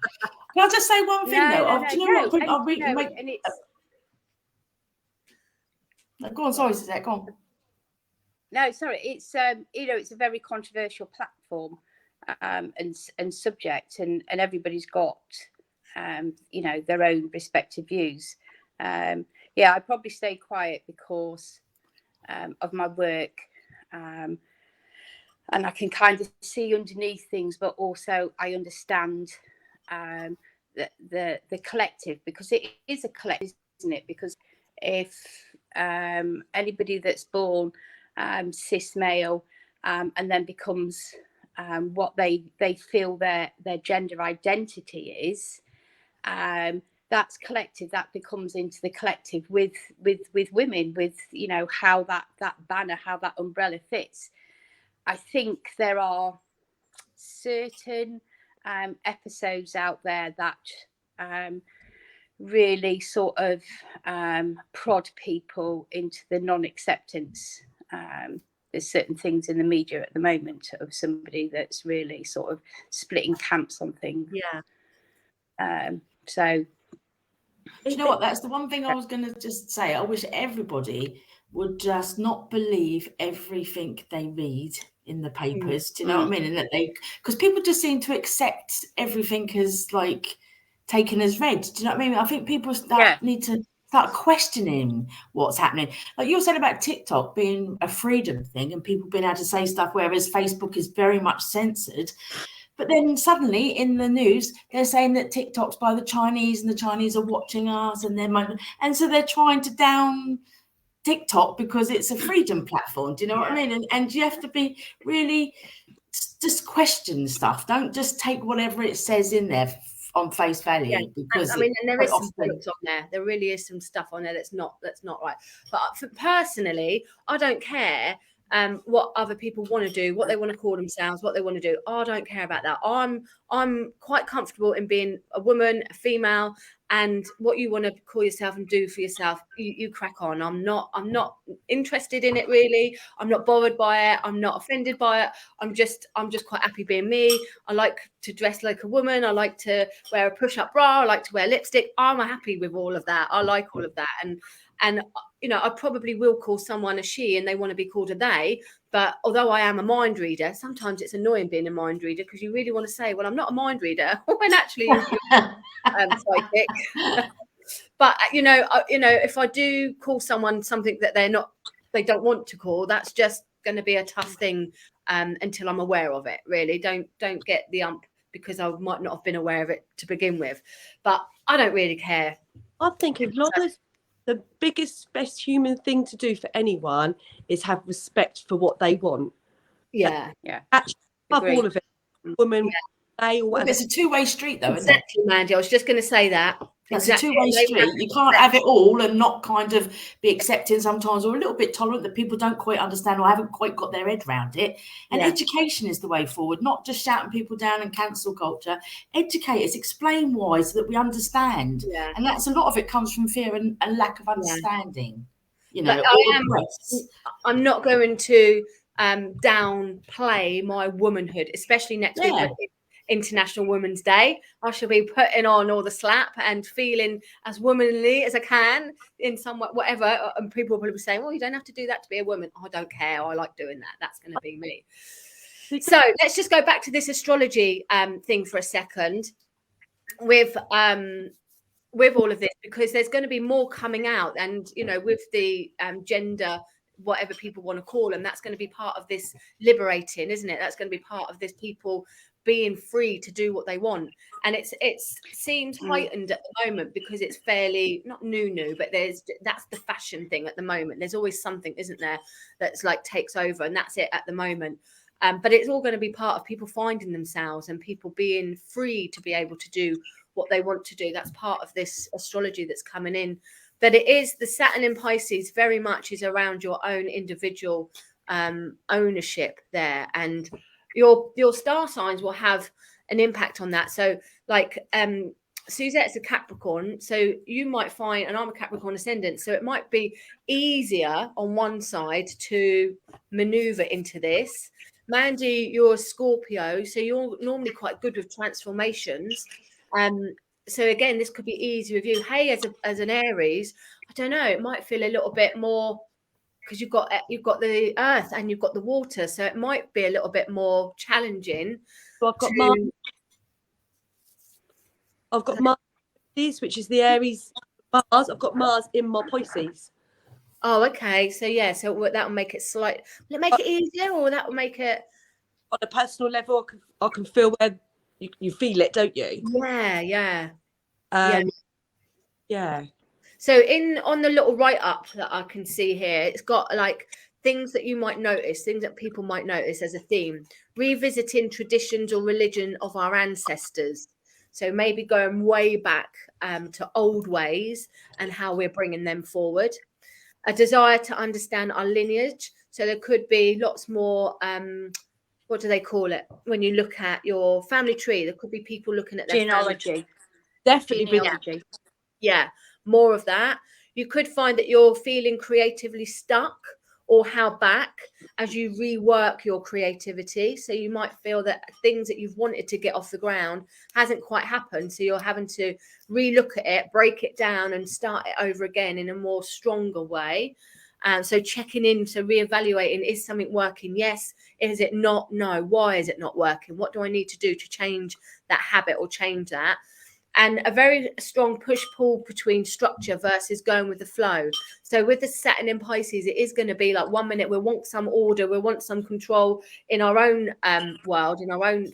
Speaker 2: I just say one thing though? Do you know what? I'll read. Go on, sorry, Suzette, go on.
Speaker 4: No, sorry, it's you know, it's a very controversial platform and subject, and everybody's got you know, their own respective views. I'd probably stay quiet because of my work, and I can kind of see underneath things, but also I understand the collective, because it is a collective, isn't it? Because if anybody that's born cis male and then becomes what they feel their gender identity is, that's collective. That becomes into the collective with women, with, you know, how that banner, how that umbrella fits. I think there are certain episodes out there that really sort of prod people into the non-acceptance. There's certain things in the media at the moment of somebody that's really sort of splitting camps on things. So
Speaker 2: do you know what? That's the one thing I was going to just say. I wish everybody would just not believe everything they read in the papers. Do you know what I mean? And that because people just seem to accept everything as like taken as read. Do you know what I mean? I think people need to start questioning what's happening. Like you were saying about TikTok being a freedom thing and people being able to say stuff, whereas Facebook is very much censored. But then suddenly in the news, they're saying that TikTok's by the Chinese and the Chinese are watching us, and so they're trying to down TikTok because it's a freedom platform. Do you know what I mean? And you have to be really just question stuff. Don't just take whatever it says in there on face value, because
Speaker 1: I mean, and there is some things on there. There really is some stuff on there that's not right. But personally, I don't care what other people want to do, what they want to call themselves, what they want to do. I don't care about that. I'm quite comfortable in being a woman, a female, and what you want to call yourself and do for yourself, you crack on. I'm not interested in it really. I'm not bothered by it. I'm not offended by it. I'm just quite happy being me. I like to dress like a woman. I like to wear a push-up bra. I like to wear lipstick. I'm happy with all of that. I like all of that. And you know, I probably will call someone a she and they want to be called a they. But although I am a mind reader, sometimes it's annoying being a mind reader, because you really want to say, well, I'm not a mind reader, when actually you're psychic. But you know, if I do call someone something that they don't want to call, that's just going to be a tough thing until I'm aware of it. Really, don't get the ump, because I might not have been aware of it to begin with. But I don't really care.
Speaker 3: I think as long as the biggest, best human thing to do for anyone is have respect for what they want.
Speaker 1: Yeah.
Speaker 3: Actually, above all of it, women, they or whatever.
Speaker 2: It's a two-way street, though, isn't it?
Speaker 1: Exactly, Mandy. I was just going to say that.
Speaker 2: That's
Speaker 1: Exactly.
Speaker 2: a two-way
Speaker 1: And they
Speaker 2: street. You can't have it all and not kind of be accepting sometimes, or a little bit tolerant that people don't quite understand or haven't quite got their head around it. And
Speaker 1: Yeah.
Speaker 2: education is the way forward, not just shouting people down and cancel culture. Educate us, explain why, so that we understand.
Speaker 1: Yeah.
Speaker 2: And that's a lot of it comes from fear and lack of understanding. You know,
Speaker 1: Like, I'm not going to downplay my womanhood, especially next week when it's International Women's Day. I shall be putting on all the slap and feeling as womanly as I can in some way, whatever. And people will probably be saying, well, you don't have to do that to be a woman. I don't care. I like doing that. That's going to be me. So let's just go back to this astrology thing for a second with all of this, because there's going to be more coming out, and you know, with the gender, whatever people want to call them, that's going to be part of this liberating, isn't it? That's going to be part of this people being free to do what they want. And it seems heightened at the moment because it's fairly not new, but that's the fashion thing at the moment. There's always something, isn't there, that's like takes over, and that's it at the moment. But it's all going to be part of people finding themselves and people being free to be able to do what they want to do. That's part of this astrology that's coming in. But it is the Saturn in Pisces very much is around your own individual ownership there, and your star signs will have an impact on that. So like Suzette's a Capricorn, so you might find, and I'm a Capricorn ascendant, so it might be easier on one side to maneuver into this. Mandy, you're a Scorpio, so you're normally quite good with transformations. So again, this could be easy with you. Hey, as an Aries, I don't know, it might feel a little bit more because you've got the earth and you've got the water, so it might be a little bit more challenging.
Speaker 3: So I've got Mars, which is the Aries Mars. I've got Mars in my Pisces.
Speaker 1: Oh, okay. So yeah, so that will make it slight. Will it make it easier, or that will make it
Speaker 3: on a personal level? I can feel where you feel it, don't you?
Speaker 1: Yeah.
Speaker 3: Yeah.
Speaker 1: So on the little write-up that I can see here, it's got like things that you might notice, things that people might notice as a theme. Revisiting traditions or religion of our ancestors. So maybe going way back to old ways and how we're bringing them forward. A desire to understand our lineage. So there could be lots more, what do they call it? When you look at your family tree, there could be people looking at their
Speaker 4: genealogy.
Speaker 3: Definitely
Speaker 4: Genealogy.
Speaker 1: Yeah, more of that. You could find that you're feeling creatively stuck or held back as you rework your creativity. So you might feel that things that you've wanted to get off the ground hasn't quite happened. So you're having to relook at it, break it down and start it over again in a more stronger way. So checking in, so reevaluating, is something working? Yes. Is it not? No. Why is it not working? What do I need to do to change that habit or change that? And a very strong push-pull between structure versus going with the flow. So with the Saturn in Pisces, it is going to be like 1 minute we want some order, we want some control in our own world, in our own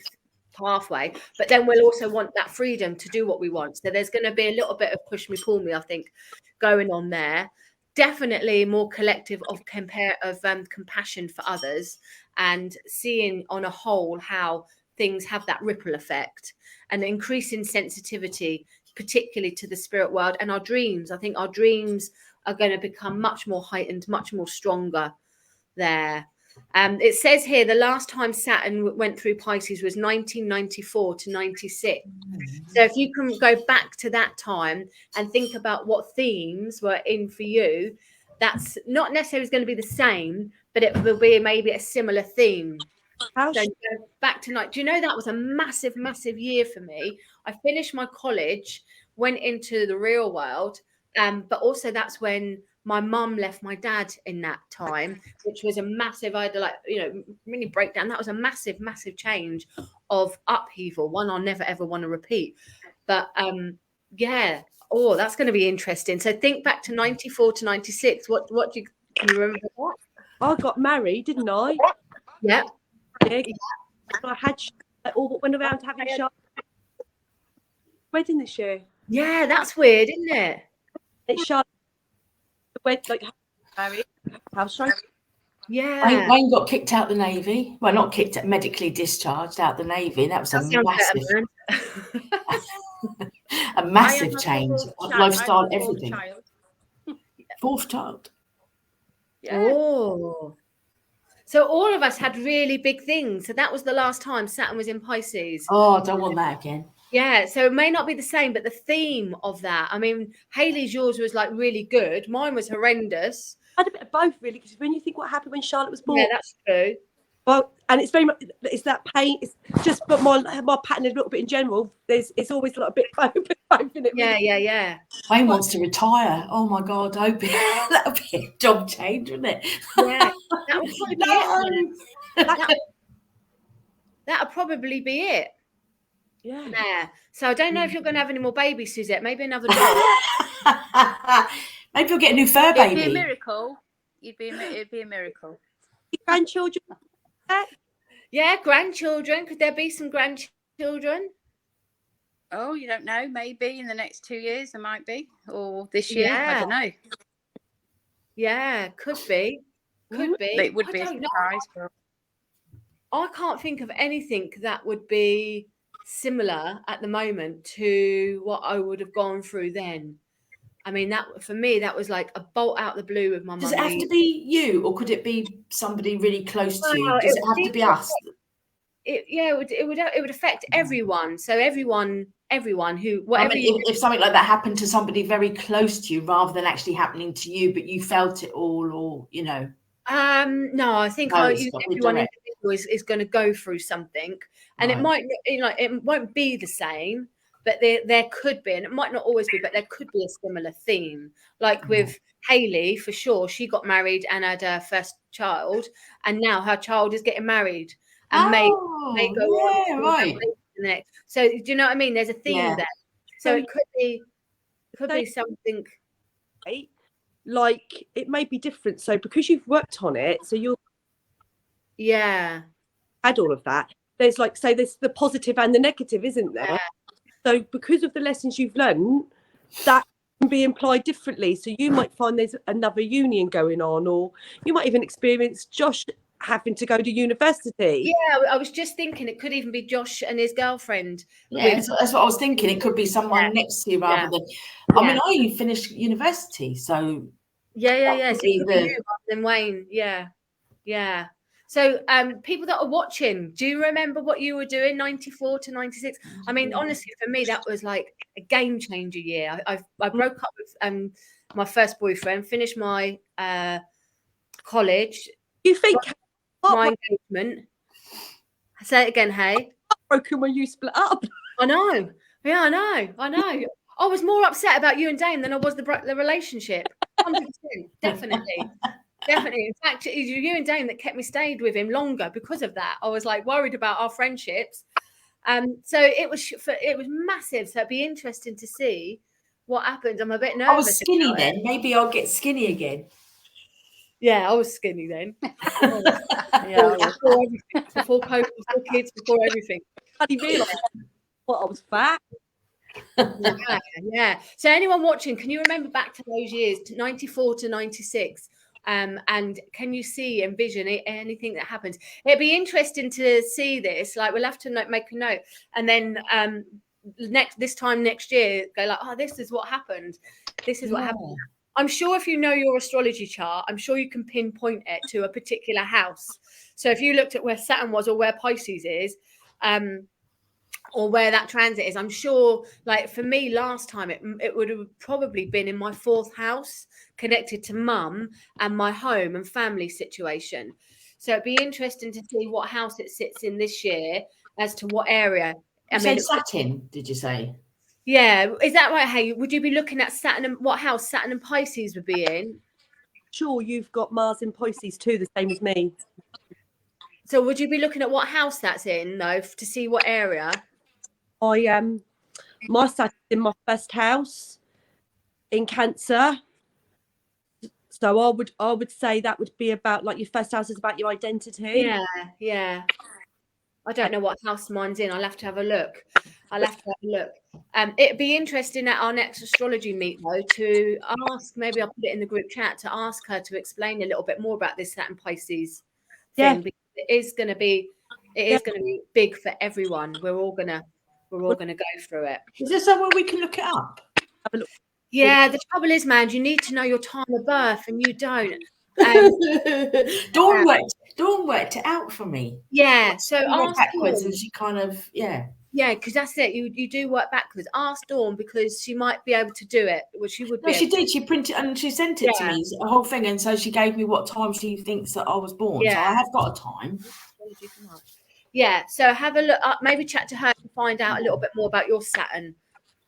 Speaker 1: pathway, but then we'll also want that freedom to do what we want. So there's going to be a little bit of push me, pull me, I think, going on there. Definitely more collective of compassion for others and seeing on a whole how things have that ripple effect, and increasing sensitivity, particularly to the spirit world and our dreams. I think our dreams are going to become much more heightened, much more stronger there. It says here the last time Saturn went through Pisces was 1994 to 96. So if you can go back to that time and think about what themes were in for you, that's not necessarily going to be the same, but it will be maybe a similar theme. So go back to night. Do you know that was a massive, massive year for me? I finished my college, went into the real world, but also that's when my mum left my dad in that time, which was a massive, I had to really break down. That was a massive, massive change of upheaval, one I'll never, ever want to repeat. But yeah, that's going to be interesting. So think back to 94 to 96. Can you remember what?
Speaker 3: I got married, didn't I?
Speaker 1: Yeah.
Speaker 3: Yeah. I had all but went around having a wedding this year.
Speaker 1: Yeah, that's weird, isn't it?
Speaker 3: It's shot. Like married. How strange.
Speaker 1: Yeah.
Speaker 2: Wayne got kicked out the Navy. Well, not kicked out, medically discharged out the Navy. That was a massive. A massive change, lifestyle, everything. Fourth child.
Speaker 4: Yeah.
Speaker 1: Oh. So all of us had really big things. So that was the last time Saturn was in Pisces.
Speaker 2: Oh, I don't want that again.
Speaker 1: Yeah, so it may not be the same, but the theme of that. I mean, Hayley's, yours was like really good. Mine was horrendous.
Speaker 3: I had a bit of both, really, because when you think what happened when Charlotte was born,
Speaker 1: Yeah, that's true.
Speaker 3: well, and it's very much, it's that pain. It's just, but my pattern a little bit in general. It's always like a bit both in it.
Speaker 1: Yeah.
Speaker 2: Wayne wants to retire. Oh my God, I hope that would be a job change, wouldn't it?
Speaker 1: Yeah, that would probably be it. That'll probably be it. Yeah. So I don't know if you're going to have any more babies, Suzette. Maybe another dog.
Speaker 2: Maybe you'll get a new fur baby.
Speaker 4: It'd be a miracle. It'd be a miracle.
Speaker 3: Grandchildren?
Speaker 1: Yeah, grandchildren. Could there be some grandchildren?
Speaker 4: Oh, you don't know. Maybe in the next 2 years there might be, or this year.
Speaker 1: Yeah.
Speaker 4: I don't know.
Speaker 1: Yeah, could be. Could be.
Speaker 4: But it would
Speaker 1: I
Speaker 4: be a
Speaker 1: don't know.
Speaker 4: surprise.
Speaker 1: I can't think of anything that would be similar at the moment to what I would have gone through then. I mean, that for me, that was like a bolt out the blue with my mum.
Speaker 2: Does it have to be you, or could it be somebody really close to you?
Speaker 1: Well,
Speaker 2: Does it have to be us?
Speaker 1: It would affect everyone. So everyone who whatever.
Speaker 2: I mean, if something like that happened to somebody very close to you, rather than actually happening to you, but you felt it all, or you know.
Speaker 1: No, I think everyone individual is going to go through something, and it might, it won't be the same, but there could be, and it might not always be, but there could be a similar theme. Like with Hayley, for sure, she got married and had her first child, and now her child is getting married and may go on. Right. So do you know what I mean? There's a theme there. So it could be something.
Speaker 3: Right? Like it may be different. So because you've worked on it, so you'll had all of that. There's like, say, there's the positive and the negative, isn't there? So because of the lessons you've learned, that can be implied differently. So you might find there's another union going on, or you might even experience Josh having to go to university.
Speaker 1: Yeah, I was just thinking it could even be Josh and his girlfriend.
Speaker 2: Yeah, that's what I was thinking. It could be someone next to you rather than. I mean, I finished university, so.
Speaker 1: Yeah. So it could be you rather than Wayne. Yeah. So, people that are watching, do you remember what you were doing, 94 to 96? I mean, honestly, for me, that was like a game changer year. I broke up with my first boyfriend, finished my college.
Speaker 3: You think
Speaker 1: my engagement? Say it again, hey.
Speaker 3: Broken when you split up.
Speaker 1: I know. Yeah, I know. I was more upset about you and Dane than I was the relationship. 100%, definitely. In fact, it was you and Dane that kept me stayed with him longer because of that. I was like worried about our friendships. So it was massive. So it'd be interesting to see what happens. I'm a bit nervous.
Speaker 2: I was skinny then. Maybe I'll get skinny again.
Speaker 1: Yeah, I was skinny then. Before COVID, before kids, before everything.
Speaker 3: I didn't realise I was fat.
Speaker 1: Yeah. So anyone watching, can you remember back to those years, 94 to 96? And can you envision anything that happens? It'd be interesting to see this. Like we'll have to make a note, and then this time next year, go like, oh, this is what happened. This is what happened. I'm sure if you know your astrology chart, I'm sure you can pinpoint it to a particular house. So if you looked at where Saturn was or where Pisces is, or where that transit is, I'm sure, like for me last time, it would have probably been in my fourth house, connected to mum and my home and family situation. So it'd be interesting to see what house it sits in this year as to what area.
Speaker 2: Saturn, did you say?
Speaker 1: Yeah, is that right? Hey, would you be looking at Saturn and what house Saturn and Pisces would be in?
Speaker 3: Sure, you've got Mars in Pisces too, the same as me.
Speaker 1: So would you be looking at what house that's in, though, to see what area?
Speaker 3: My Saturn's in my first house in Cancer. So I would say that would be about, like, your first house is about your identity.
Speaker 1: Yeah. I don't know what house mine's in. I'll have to have a look. It'd be interesting at our next astrology meet, though, to ask, maybe I'll put it in the group chat, to ask her to explain a little bit more about this Saturn Pisces thing. Because it is going to be big for everyone. We're all going to we're all going to go through it.
Speaker 2: Is there somewhere we can look it up?
Speaker 1: Yeah, the trouble is, man, you need to know your time of birth, and you don't.
Speaker 2: Dawn worked it out for me.
Speaker 1: Yeah, so
Speaker 2: She went
Speaker 1: ask
Speaker 2: backwards
Speaker 1: Dawn.
Speaker 2: and she kind of
Speaker 1: Yeah, because that's it. You do work backwards. Ask Dawn because she might be able to do it. Well, she would be.
Speaker 2: No, she did. She printed and she sent it to
Speaker 1: Yeah.
Speaker 2: me, a whole thing, and so she gave me what time she thinks that I was born. So
Speaker 1: Yeah.
Speaker 2: I have got a time.
Speaker 1: Yeah, so have a look up, maybe chat to her and find out a little bit more about your Saturn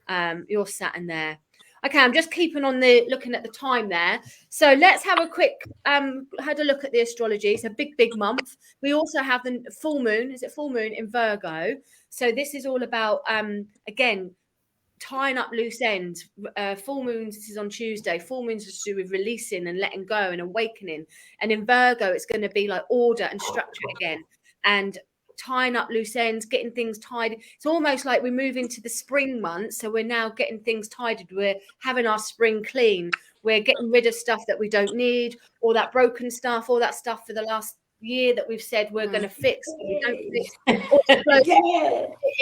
Speaker 1: there. Okay, I'm just keeping on looking at the time there. So let's have a quick had a look at the astrology. It's a big month. We also have the full moon. Is it full moon in Virgo? So this is all about again tying up loose ends. Full moons, this is on Tuesday. Full moons is to do with releasing and letting go and awakening. And in Virgo, it's going to be like order and structure again, and tying up loose ends, getting things tied. It's almost like we move into the spring months, so we're now getting things tidied. We're having our spring clean. We're getting rid of stuff that we don't need, all that broken stuff, all that stuff for the last year that we've said we're going to fix, but we don't fix.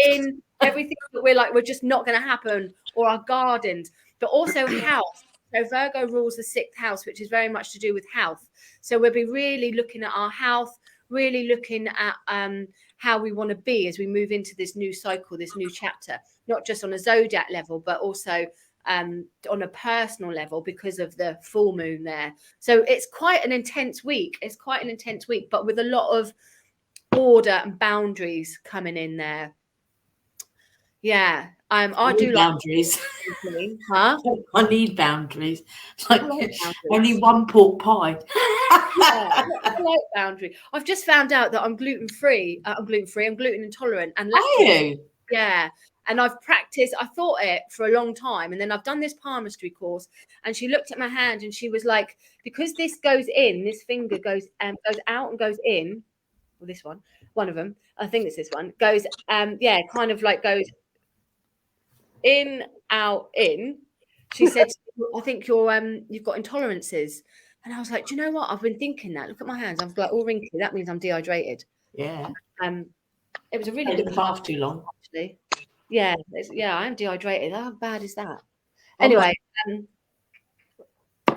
Speaker 1: In everything that we're just not going to happen, or our gardens, but also health. So Virgo rules the 6th house, which is very much to do with health. So we'll be really looking at our health, really looking at how we want to be as we move into this new cycle, this new chapter, not just on a zodiac level, but also on a personal level because of the full moon there. So it's quite an intense week. But with a lot of order and boundaries coming in there. Yeah. I do
Speaker 2: boundaries.
Speaker 1: Like huh?
Speaker 2: I need boundaries. Like only one pork pie.
Speaker 1: I like boundary. I've just found out that I'm gluten-free. I'm gluten intolerant. And
Speaker 2: are you?
Speaker 1: Yeah. And I've practiced. I thought it for a long time, and then I've done this palmistry course. And she looked at my hand, and she was like, "Because this goes in, this finger goes out and goes in. Well, this one of them. I think it's this one. Goes kind of like goes in, out, in." She said, "I think you've got intolerances." And I was like, "Do you know what? I've been thinking that. Look at my hands. I've got all wrinkly. That means I'm dehydrated."
Speaker 2: Yeah.
Speaker 1: It was a really good
Speaker 2: bath too long.
Speaker 1: Actually. Yeah, I am dehydrated. How bad is that? Anyway,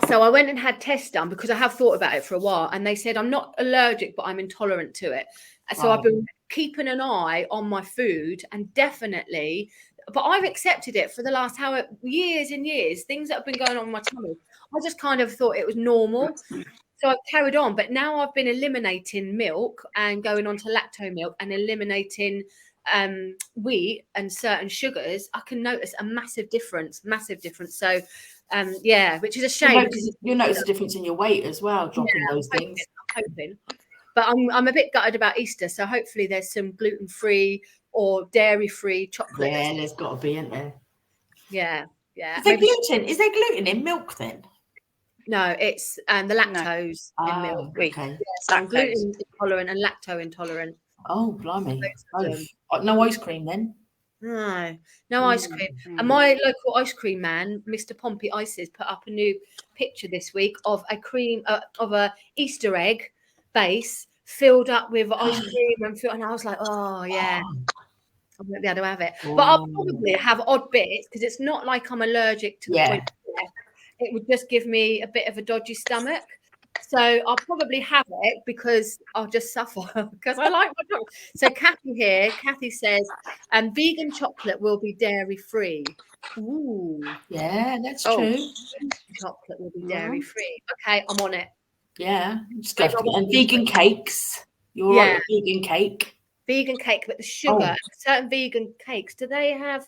Speaker 1: so I went and had tests done because I have thought about it for a while, and they said I'm not allergic, but I'm intolerant to it. So I've been keeping an eye on my food, and definitely, but I've accepted it for the last years and years. Things that have been going on in my tummy, I just kind of thought it was normal. So I've carried on, but now I've been eliminating milk and going on to lacto milk and eliminating wheat and certain sugars. I can notice a massive difference. So which is a shame.
Speaker 2: You'll notice a difference in your weight as well, dropping those things.
Speaker 1: I'm hoping. But I'm a bit gutted about Easter, so hopefully there's some gluten-free or dairy-free chocolate.
Speaker 2: Yeah, there's got to be, isn't there?
Speaker 1: Yeah.
Speaker 2: Is there gluten? Is there gluten in milk then?
Speaker 1: No, it's the lactose in milk.
Speaker 2: Okay.
Speaker 1: Yes, I'm gluten intolerant and lacto intolerant.
Speaker 2: Oh, blimey. No ice cream then?
Speaker 1: No ice cream. And my local ice cream man, Mr. Pompey Ices, put up a new picture this week of a cream of a Easter egg base filled up with ice cream, and I was like, oh yeah, I won't be able to have it. But I'll probably have odd bits because it's not like I'm allergic to the point. It would just give me a bit of a dodgy stomach. So I'll probably have it because I'll just suffer because I like my chocolate. So Kathy says, vegan chocolate will be dairy free. Ooh.
Speaker 2: Yeah, that's true.
Speaker 1: Chocolate will be dairy free. Okay, I'm on it.
Speaker 2: Yeah. And vegan cakes. You're right with vegan cake.
Speaker 1: Vegan cake, but the sugar, certain vegan cakes, do they have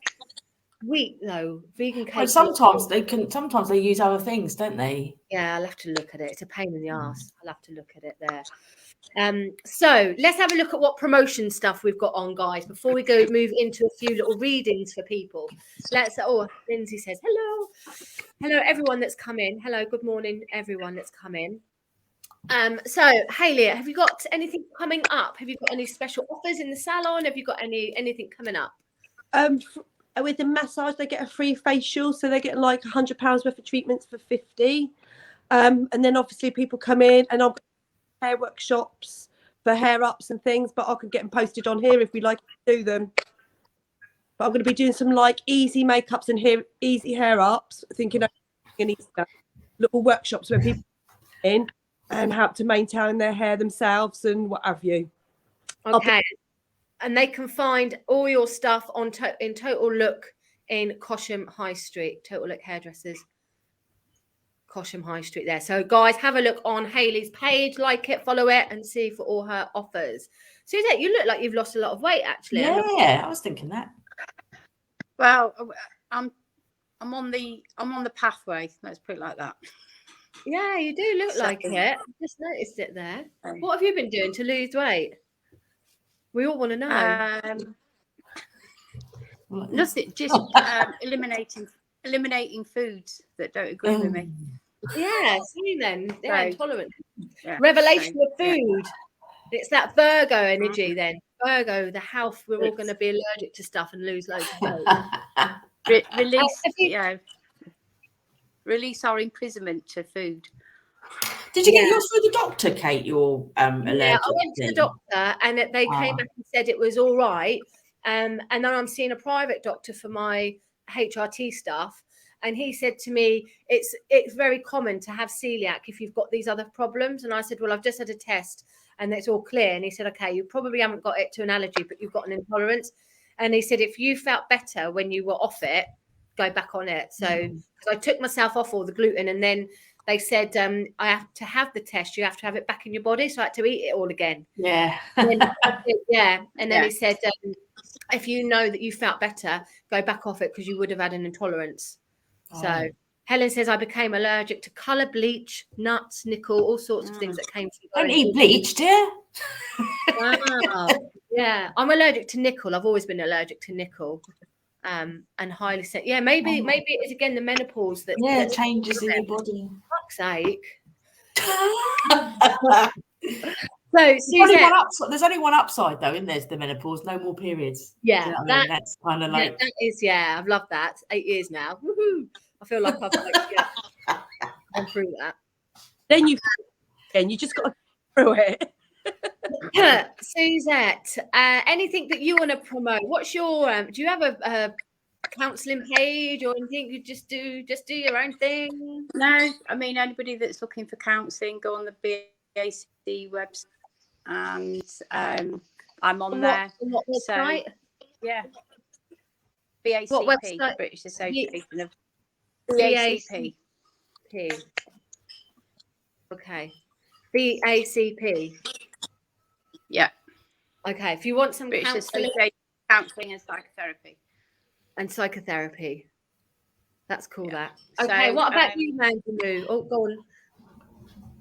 Speaker 1: wheat though? Vegan cake.
Speaker 2: Well, sometimes they use other things, don't they?
Speaker 1: Yeah, I'll have to look at it. It's a pain in the arse. I'll have to look at it there. So let's have a look at what promotion stuff we've got on, guys, before we move into a few little readings for people. Lindsay says hello everyone that's come in. Hello, good morning everyone that's come in. So Hayley, have you got anything coming up? Have you got any special offers in the salon? Have you got anything coming up?
Speaker 3: With the massage, they get a free facial, so they get like £100 worth of treatments for 50. And then obviously people come in, and I'll hair workshops for hair ups and things, but I can get them posted on here if we like to do them. but I'm going to be doing some like easy makeups and easy hair ups, thinking of an Easter, little workshops where people in and how to maintain their hair themselves and what have you.
Speaker 1: Okay. And they can find all your stuff on in Total Look in Cosham High Street. Total Look Hairdressers, Cosham High Street there. So guys, have a look on Hayley's page, like it, follow it, and see for all her offers. Suzette, you look like you've lost a lot of weight, actually.
Speaker 2: Yeah, I was thinking that.
Speaker 4: Well, I'm on the pathway. Let's put it like that.
Speaker 1: Yeah, you do look like it. I just noticed it there. What have you been doing to lose weight? We all want to know.
Speaker 4: Nothing. Just eliminating foods that don't agree with me.
Speaker 1: Yeah, see then. Yeah,
Speaker 4: So,
Speaker 1: intolerant.
Speaker 4: Yeah,
Speaker 1: Revelation
Speaker 4: so,
Speaker 1: of food. It's that Virgo energy then. Virgo, the house, we're all going to be allergic to stuff and lose loads of weight.
Speaker 4: Release our imprisonment to food.
Speaker 2: Did you get yours through the doctor, Kate? Your allergic
Speaker 1: Yeah, I went to the doctor and they came back and said it was all right. And then I'm seeing a private doctor for my HRT stuff. And he said to me, it's very common to have celiac if you've got these other problems. And I said, well, I've just had a test and it's all clear. And he said, okay, you probably haven't got it to an allergy, but you've got an intolerance. And he said, if you felt better when you were off it, go back on it. So because I took myself off all the gluten, and then they said I have to have the test. You have to have it back in your body. So I had to eat it all again.
Speaker 2: Yeah.
Speaker 1: And then he said, if you know that you felt better, go back off it because you would have had an intolerance. So Helen says, I became allergic to colour bleach, nuts, nickel, all sorts of things that came from.
Speaker 2: Don't eat bleach, dear.
Speaker 1: Wow. Yeah, I'm allergic to nickel. I've always been allergic to nickel. And highly sent. Yeah, maybe it is again the menopause that
Speaker 2: changes in your body.
Speaker 1: Fuck's sake. So
Speaker 2: there's only one upside though, isn't there? The menopause, no more periods.
Speaker 1: Yeah,
Speaker 2: you know I mean? That's kind of like
Speaker 1: that is. Yeah, I've loved that. 8 years now. Woohoo! I feel like I've gone through that.
Speaker 3: Then you just got to go through it.
Speaker 1: Suzette, anything that you want to promote? What's your do you have a counselling page or anything? You just do your own thing?
Speaker 4: No, I mean anybody that's looking for counselling, go on the BAC website, and I'm on there.
Speaker 1: What website?
Speaker 4: So, yeah, BACP,
Speaker 1: what website?
Speaker 4: British Association of BACP.
Speaker 1: Okay, BACP.
Speaker 4: Yeah.
Speaker 1: Okay, if you want some
Speaker 4: British
Speaker 1: counselling
Speaker 4: and psychotherapy.
Speaker 1: and psychotherapy, that's cool.
Speaker 4: Yeah.
Speaker 1: That. Okay,
Speaker 4: So,
Speaker 1: what about you, Mandy Lou? Oh, go on.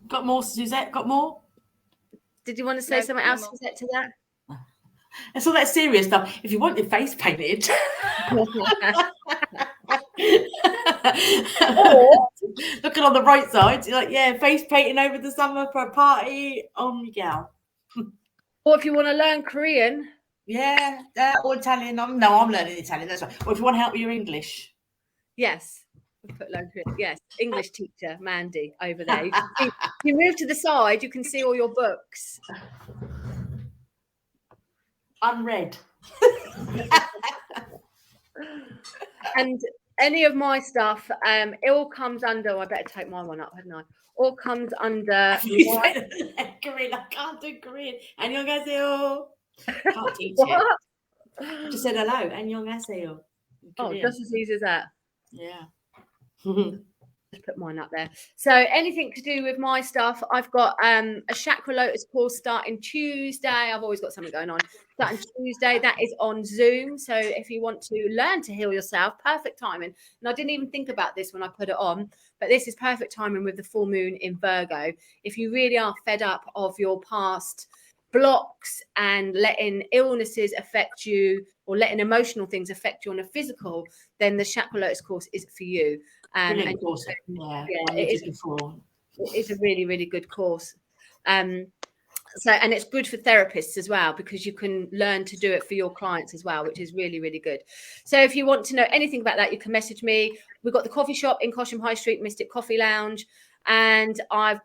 Speaker 2: got more, Suzette? Got more?
Speaker 1: Did you want to say something else, Suzette, to that?
Speaker 2: It's all that serious stuff. If you want your face painted, looking on the bright side, you're like, yeah, face painting over the summer for a party on Miguel.
Speaker 1: Or if you want to learn Korean.
Speaker 2: Yeah, or Italian. I'm learning Italian. That's right. Or if you want help with your English.
Speaker 1: Yes. Put learn Korean. Yes. English teacher, Mandy, over there. You move to the side, you can see all your books.
Speaker 2: Unread.
Speaker 1: And any of my stuff, it all comes under, I better take my one up, hadn't I? All comes under
Speaker 2: Korean. I can't do Korean. 안녕하세요. Can't teach it. I just said hello. 안녕하세요.
Speaker 1: Oh, just as easy as that.
Speaker 2: Yeah.
Speaker 1: Just put mine up there. So anything to do with my stuff, I've got a Chakra Lotus course starting Tuesday. I've always got something going on. Starting Tuesday, that is on Zoom. So if you want to learn to heal yourself, perfect timing. And I didn't even think about this when I put it on, but this is perfect timing with the full moon in Virgo. If you really are fed up of your past blocks and letting illnesses affect you or letting emotional things affect you on a physical, then the Chakra Lotus course is for you. And
Speaker 2: course.
Speaker 1: It is a really, really good course. So, and it's good for therapists as well, because you can learn to do it for your clients as well, which is really, really good. So if you want to know anything about that, you can message me. We've got the coffee shop in Cosham High Street, Mystic Coffee Lounge. And I'm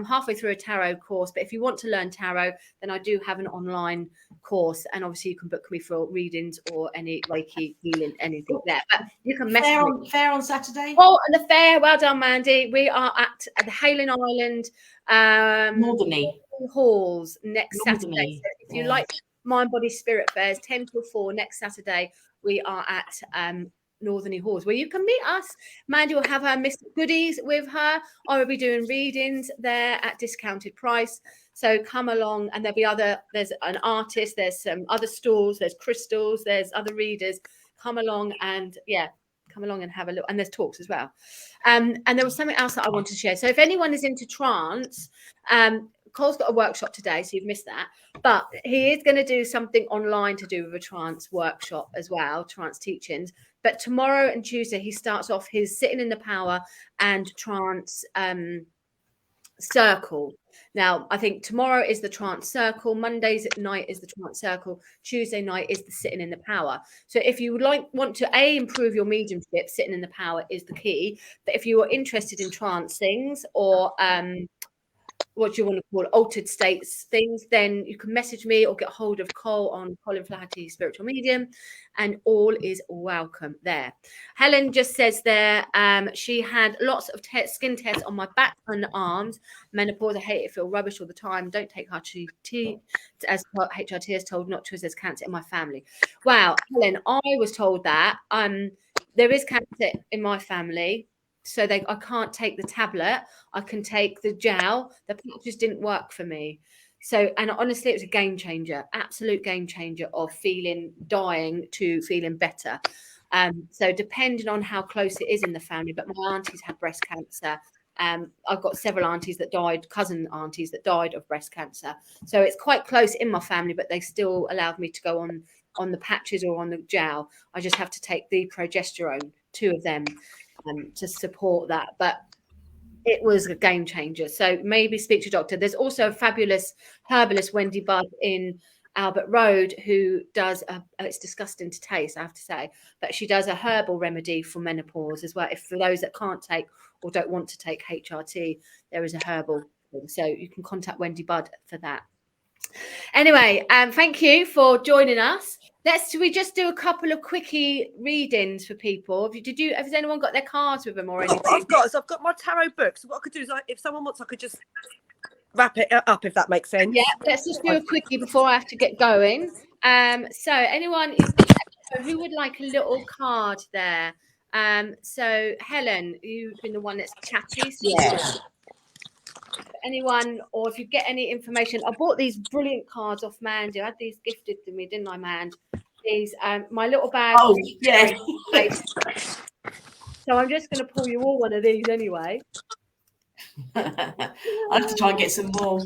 Speaker 1: halfway through a tarot course, but if you want to learn tarot, then I do have an online course, and obviously you can book me for readings or any Reiki healing, anything there. But you can message me.
Speaker 2: Fair on Saturday.
Speaker 1: Oh, and the fair. Well done, Mandy. We are at the Halen Island
Speaker 2: Northerny
Speaker 1: Halls next
Speaker 2: Northerny.
Speaker 1: Saturday. So if you like Mind, Body, Spirit fairs, 10 till 4 next Saturday, we are at Northerny Halls, where you can meet us. Mandy will have her Mr. Goodies with her. I will be doing readings there at discounted price. So come along, and there's an artist, there's some other stalls, there's crystals, there's other readers. Come along and have a look. And there's talks as well. And there was something else that I wanted to share. So if anyone is into trance, Cole's got a workshop today, so you've missed that. But he is going to do something online to do with a trance workshop as well, trance teachings. But tomorrow and Tuesday, he starts off his Sitting in the Power and Trance Circle. Now, I think tomorrow is the Trance Circle. Mondays at night is the Trance Circle. Tuesday night is the Sitting in the Power. So if you would want to improve your mediumship, Sitting in the Power is the key. But if you are interested in trance things or what you want to call altered states things, then you can message me or get hold of Cole on Colin Flaherty Spiritual Medium, and all is welcome there. Helen just says there she had lots of skin tests on my back and arms. Menopause, I hate it, feel rubbish all the time. Don't take HRT, as HRT has told not to, as there's cancer in my family. Wow, Helen, I was told that there is cancer in my family. So I can't take the tablet. I can take the gel. The patches didn't work for me. So, and honestly, it was a game changer, absolute game changer of dying to feeling better. So depending on how close it is in the family, but my aunties had breast cancer. I've got several aunties that died, cousin aunties that died of breast cancer. So it's quite close in my family, but they still allowed me to go on the patches or on the gel. I just have to take the progesterone, 2 of them. To support that, but it was a game changer. So maybe speak to a doctor. There's also a fabulous herbalist, Wendy Budd, in Albert Road, who does it's disgusting to taste, I have to say, but she does a herbal remedy for menopause as well. If for those that can't take or don't want to take HRT, there is a herbal thing. So you can contact Wendy Budd for that. Anyway, thank you for joining us. Should we just do a couple of quickie readings for people? Has anyone got their cards with them or anything?
Speaker 3: I've got my tarot books. So what I could do is, if someone wants, I could just wrap it up, if that makes sense.
Speaker 1: Yeah, let's just do a quickie before I have to get going. So anyone who would like a little card there? So Helen, you've been the one that's chatty. So
Speaker 2: Yeah.
Speaker 1: Anyone, or if you get any information, I bought these brilliant cards off Mandy. I had these gifted to me, didn't I, Mand? These, my little bag.
Speaker 2: Oh, yeah.
Speaker 1: So I'm just going to pull you all one of these anyway.
Speaker 2: I have to try and get some more.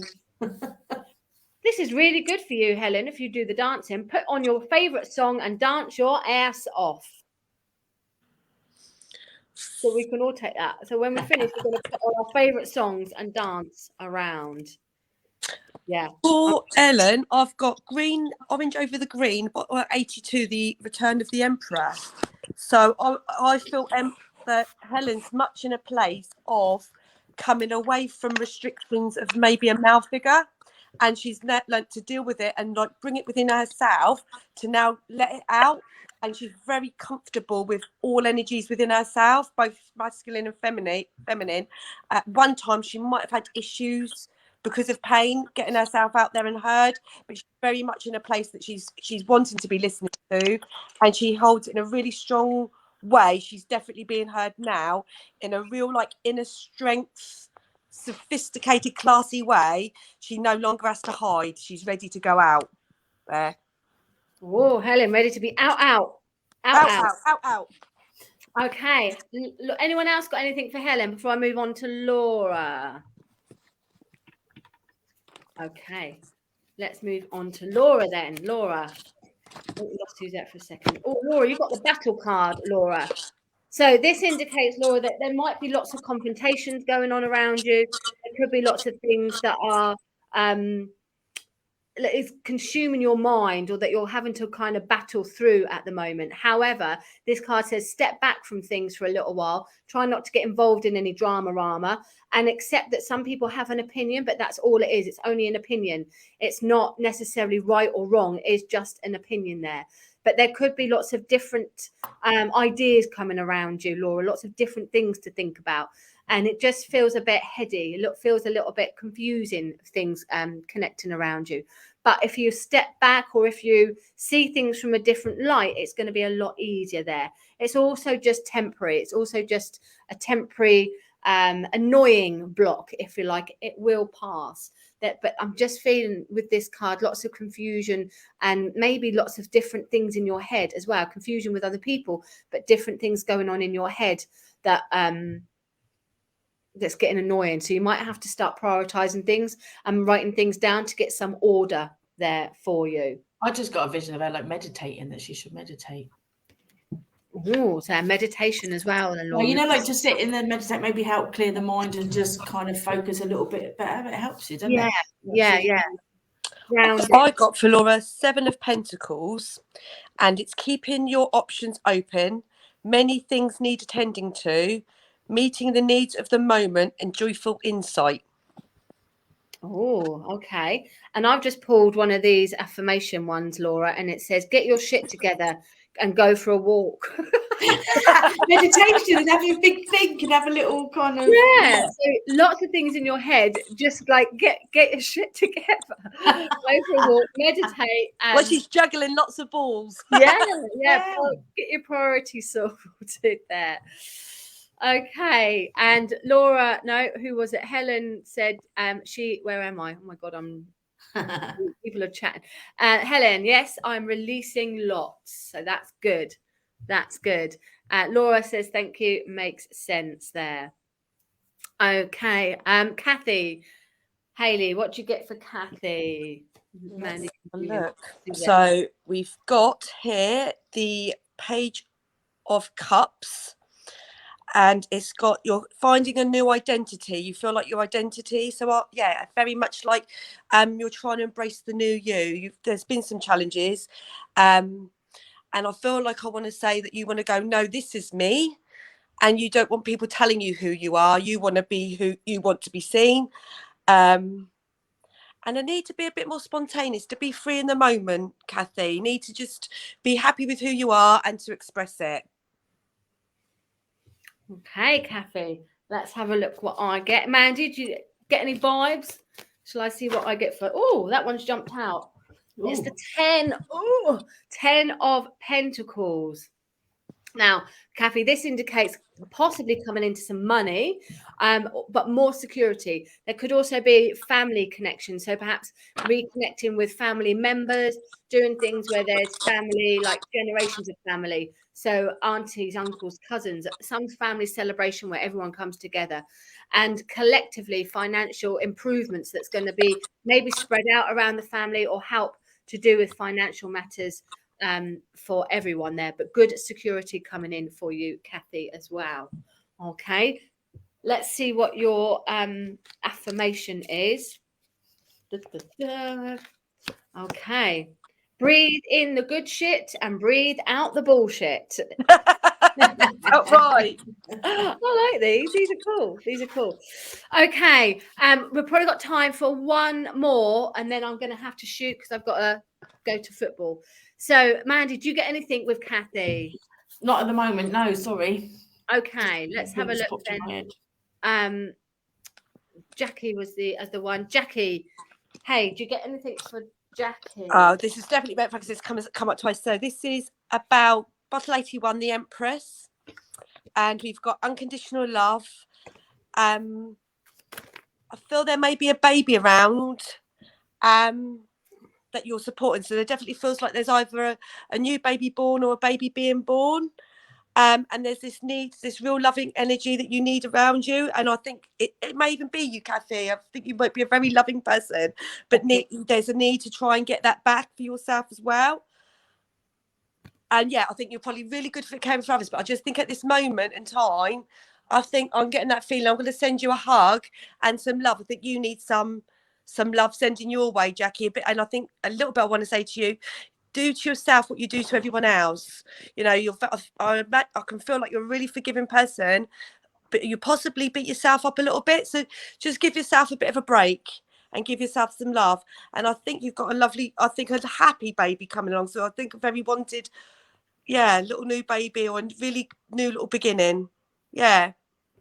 Speaker 1: This is really good for you, Helen, if you do the dancing. Put on your favourite song and dance your ass off. So we can all take that. So when we finish, we're going to put on our favourite songs and dance around. Yeah.
Speaker 3: For Ellen, I've got green, orange over the green, but 82, the Return of the Emperor. So I feel that Helen's much in a place of coming away from restrictions of maybe a male figure, and she's learnt to deal with it and like bring it within herself to now let it out. And she's very comfortable with all energies within herself, both masculine and feminine. At one time, she might have had issues because of pain, getting herself out there and heard, but she's very much in a place that she's wanting to be listened to, and she holds it in a really strong way. She's definitely being heard now in a real like inner strength, sophisticated, classy way. She no longer has to hide. She's ready to go out there.
Speaker 1: Whoa, Helen, ready to be out. Okay. Look, anyone else got anything for Helen before I move on to Laura? Okay. Let's move on to Laura then. Laura. Oh, we lost who's that for a second. Oh, Laura, you've got the battle card, Laura. So this indicates, Laura, that there might be lots of confrontations going on around you. There could be lots of things that are is consuming your mind, or that you're having to kind of battle through at the moment. However, this card says step back from things for a little while, try not to get involved in any drama, and accept that some people have an opinion, but that's all it is. It's only an opinion. It's not necessarily right or wrong. It's just an opinion there. But there could be lots of different ideas coming around you, Laura, lots of different things to think about. And it just feels a bit heady. It feels a little bit confusing, things connecting around you. But if you step back, or if you see things from a different light, it's going to be a lot easier there. It's also just temporary. It's also just a temporary annoying block, if you like. It will pass. But I'm just feeling with this card lots of confusion, and maybe lots of different things in your head as well. Confusion with other people, but different things going on in your head that that's getting annoying. So you might have to start prioritizing things and writing things down to get some order there for you.
Speaker 2: I just got a vision of her like meditating, that she should meditate.
Speaker 1: Oh, so meditation as well. And
Speaker 2: well, you know, like to sit in and meditate, maybe help clear the mind and just kind of focus a little bit better. It helps you, doesn't it?
Speaker 1: Yeah.
Speaker 3: I got for Laura 7 of Pentacles, and it's keeping your options open. Many things need attending to, meeting the needs of the moment, and joyful insight.
Speaker 1: Oh, okay. And I've just pulled one of these affirmation ones, Laura, and it says, get your shit together and go for a walk.
Speaker 2: Meditation and have a big think and have a little kind of
Speaker 1: So lots of things in your head, just like get your shit together. Go for a walk, meditate.
Speaker 3: Well, she's juggling lots of balls.
Speaker 1: Yeah. Get your priorities sorted there. Okay. And Laura, no, who was it? Helen said where am I? Oh my god, people are chatting. Helen, yes, I'm releasing lots. So that's good. Laura says thank you, makes sense there. Okay. Kathy, Hayley, what do you get for Kathy?
Speaker 3: Mandy, look. So we've got here the Page of Cups, and it's got you're finding a new identity. You feel like your identity. So very much like you're trying to embrace the new you. There's been some challenges, and I feel like I want to say that you want to go, no, this is me, and you don't want people telling you who you are. You want to be who you want to be seen, and I need to be a bit more spontaneous, to be free in the moment, Kathy. You need to just be happy with who you are and to express it.
Speaker 1: Okay, Kathy, let's have a look what I get. Mandy, did you get any vibes? Shall I see what I get for... Oh, that one's jumped out. Ooh. It's the 10 of Pentacles. Now, Kathy, this indicates possibly coming into some money, but more security. There could also be family connection. So perhaps reconnecting with family members, doing things where there's family, like generations of family. So aunties, uncles, cousins, some family celebration where everyone comes together, and collectively financial improvements that's going to be maybe spread out around the family, or help to do with financial matters for everyone there. But good security coming in for you, Kathy, as well. Okay, let's see what your affirmation is. Okay. Breathe in the good shit and breathe out the bullshit.
Speaker 3: Right.
Speaker 1: I like these. These are cool. Okay. We've probably got time for one more, and then I'm going to have to shoot because I've got to go to football. So, Mandy, do you get anything with Kathy?
Speaker 2: Not at the moment. No, sorry.
Speaker 1: Okay. Let's have a look then. Jackie was the one. Jackie, hey, do you get anything for Jackie?
Speaker 3: Oh, this is definitely better because it's come up twice. So this is about Bottle 81, the Empress, and we've got unconditional love. I feel there may be a baby around that you're supporting. So there definitely feels like there's either a new baby born or a baby being born. And there's this need, this real loving energy that you need around you. And I think it may even be you, Kathy. I think you might be a very loving person, but there's a need to try and get that back for yourself as well. And I think you're probably really good for caring for others. But I just think at this moment in time, I think I'm getting that feeling. I'm going to send you a hug and some love. I think you need some some love sending your way, Jackie. A bit, and I think a little bit I want to say to you, do to yourself what you do to everyone else. You know, I can feel like you're a really forgiving person, but you possibly beat yourself up a little bit. So just give yourself a bit of a break and give yourself some love. And I think you've got a happy baby coming along. So I think a very wanted, little new baby or a really new little beginning. Yeah.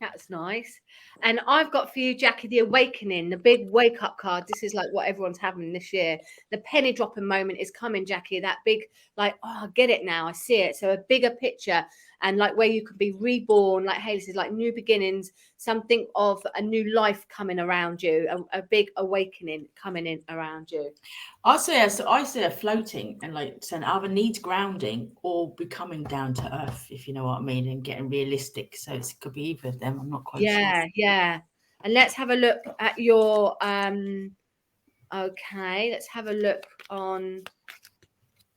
Speaker 1: That's nice. And I've got for you, Jackie, the awakening, the big wake up card. This is like what everyone's having this year. The penny dropping moment is coming, Jackie. That big, like, oh, I get it now. I see it. So a bigger picture, and like where you could be reborn, like Hayley says, like new beginnings, something of a new life coming around you, a big awakening coming in around you.
Speaker 2: I see her floating and like saying either needs grounding or becoming down to earth, if you know what I mean, and getting realistic. So it could be either of them. I'm not quite sure.
Speaker 1: Yeah. And let's have a look at your okay, let's have a look on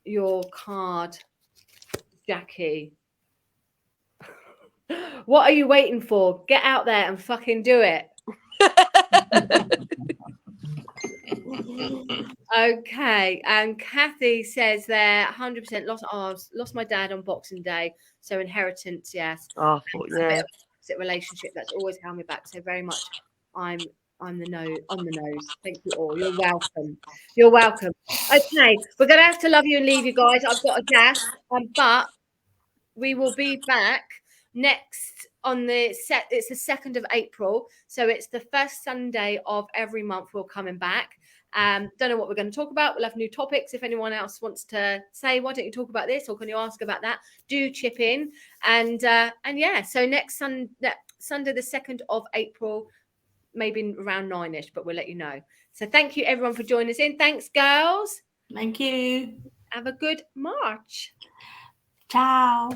Speaker 1: your card, Jackie. What are you waiting for? Get out there and fucking do it. Okay, and Kathy says they're 100% lost my dad on Boxing Day, so inheritance, yes.
Speaker 3: Oh, yeah.
Speaker 1: Opposite relationship that's always held me back. So very much, I'm on the nose. Thank you all. You're welcome. You're welcome. Okay, we're gonna have to love you and leave you guys. I've got a dash, but we will be back next on the set. It's the 2nd of April, so it's the first Sunday of every month. We're coming back. Don't know what we're going to talk about. We'll have new topics. If anyone else wants to say, why don't you talk about this, or can you ask about that, do chip in. And yeah, so next Sunday, the 2nd of April, maybe around 9ish, but we'll let you know. So thank you everyone for joining us in. Thanks, girls.
Speaker 2: Thank you.
Speaker 1: Have a good March.
Speaker 2: Ciao.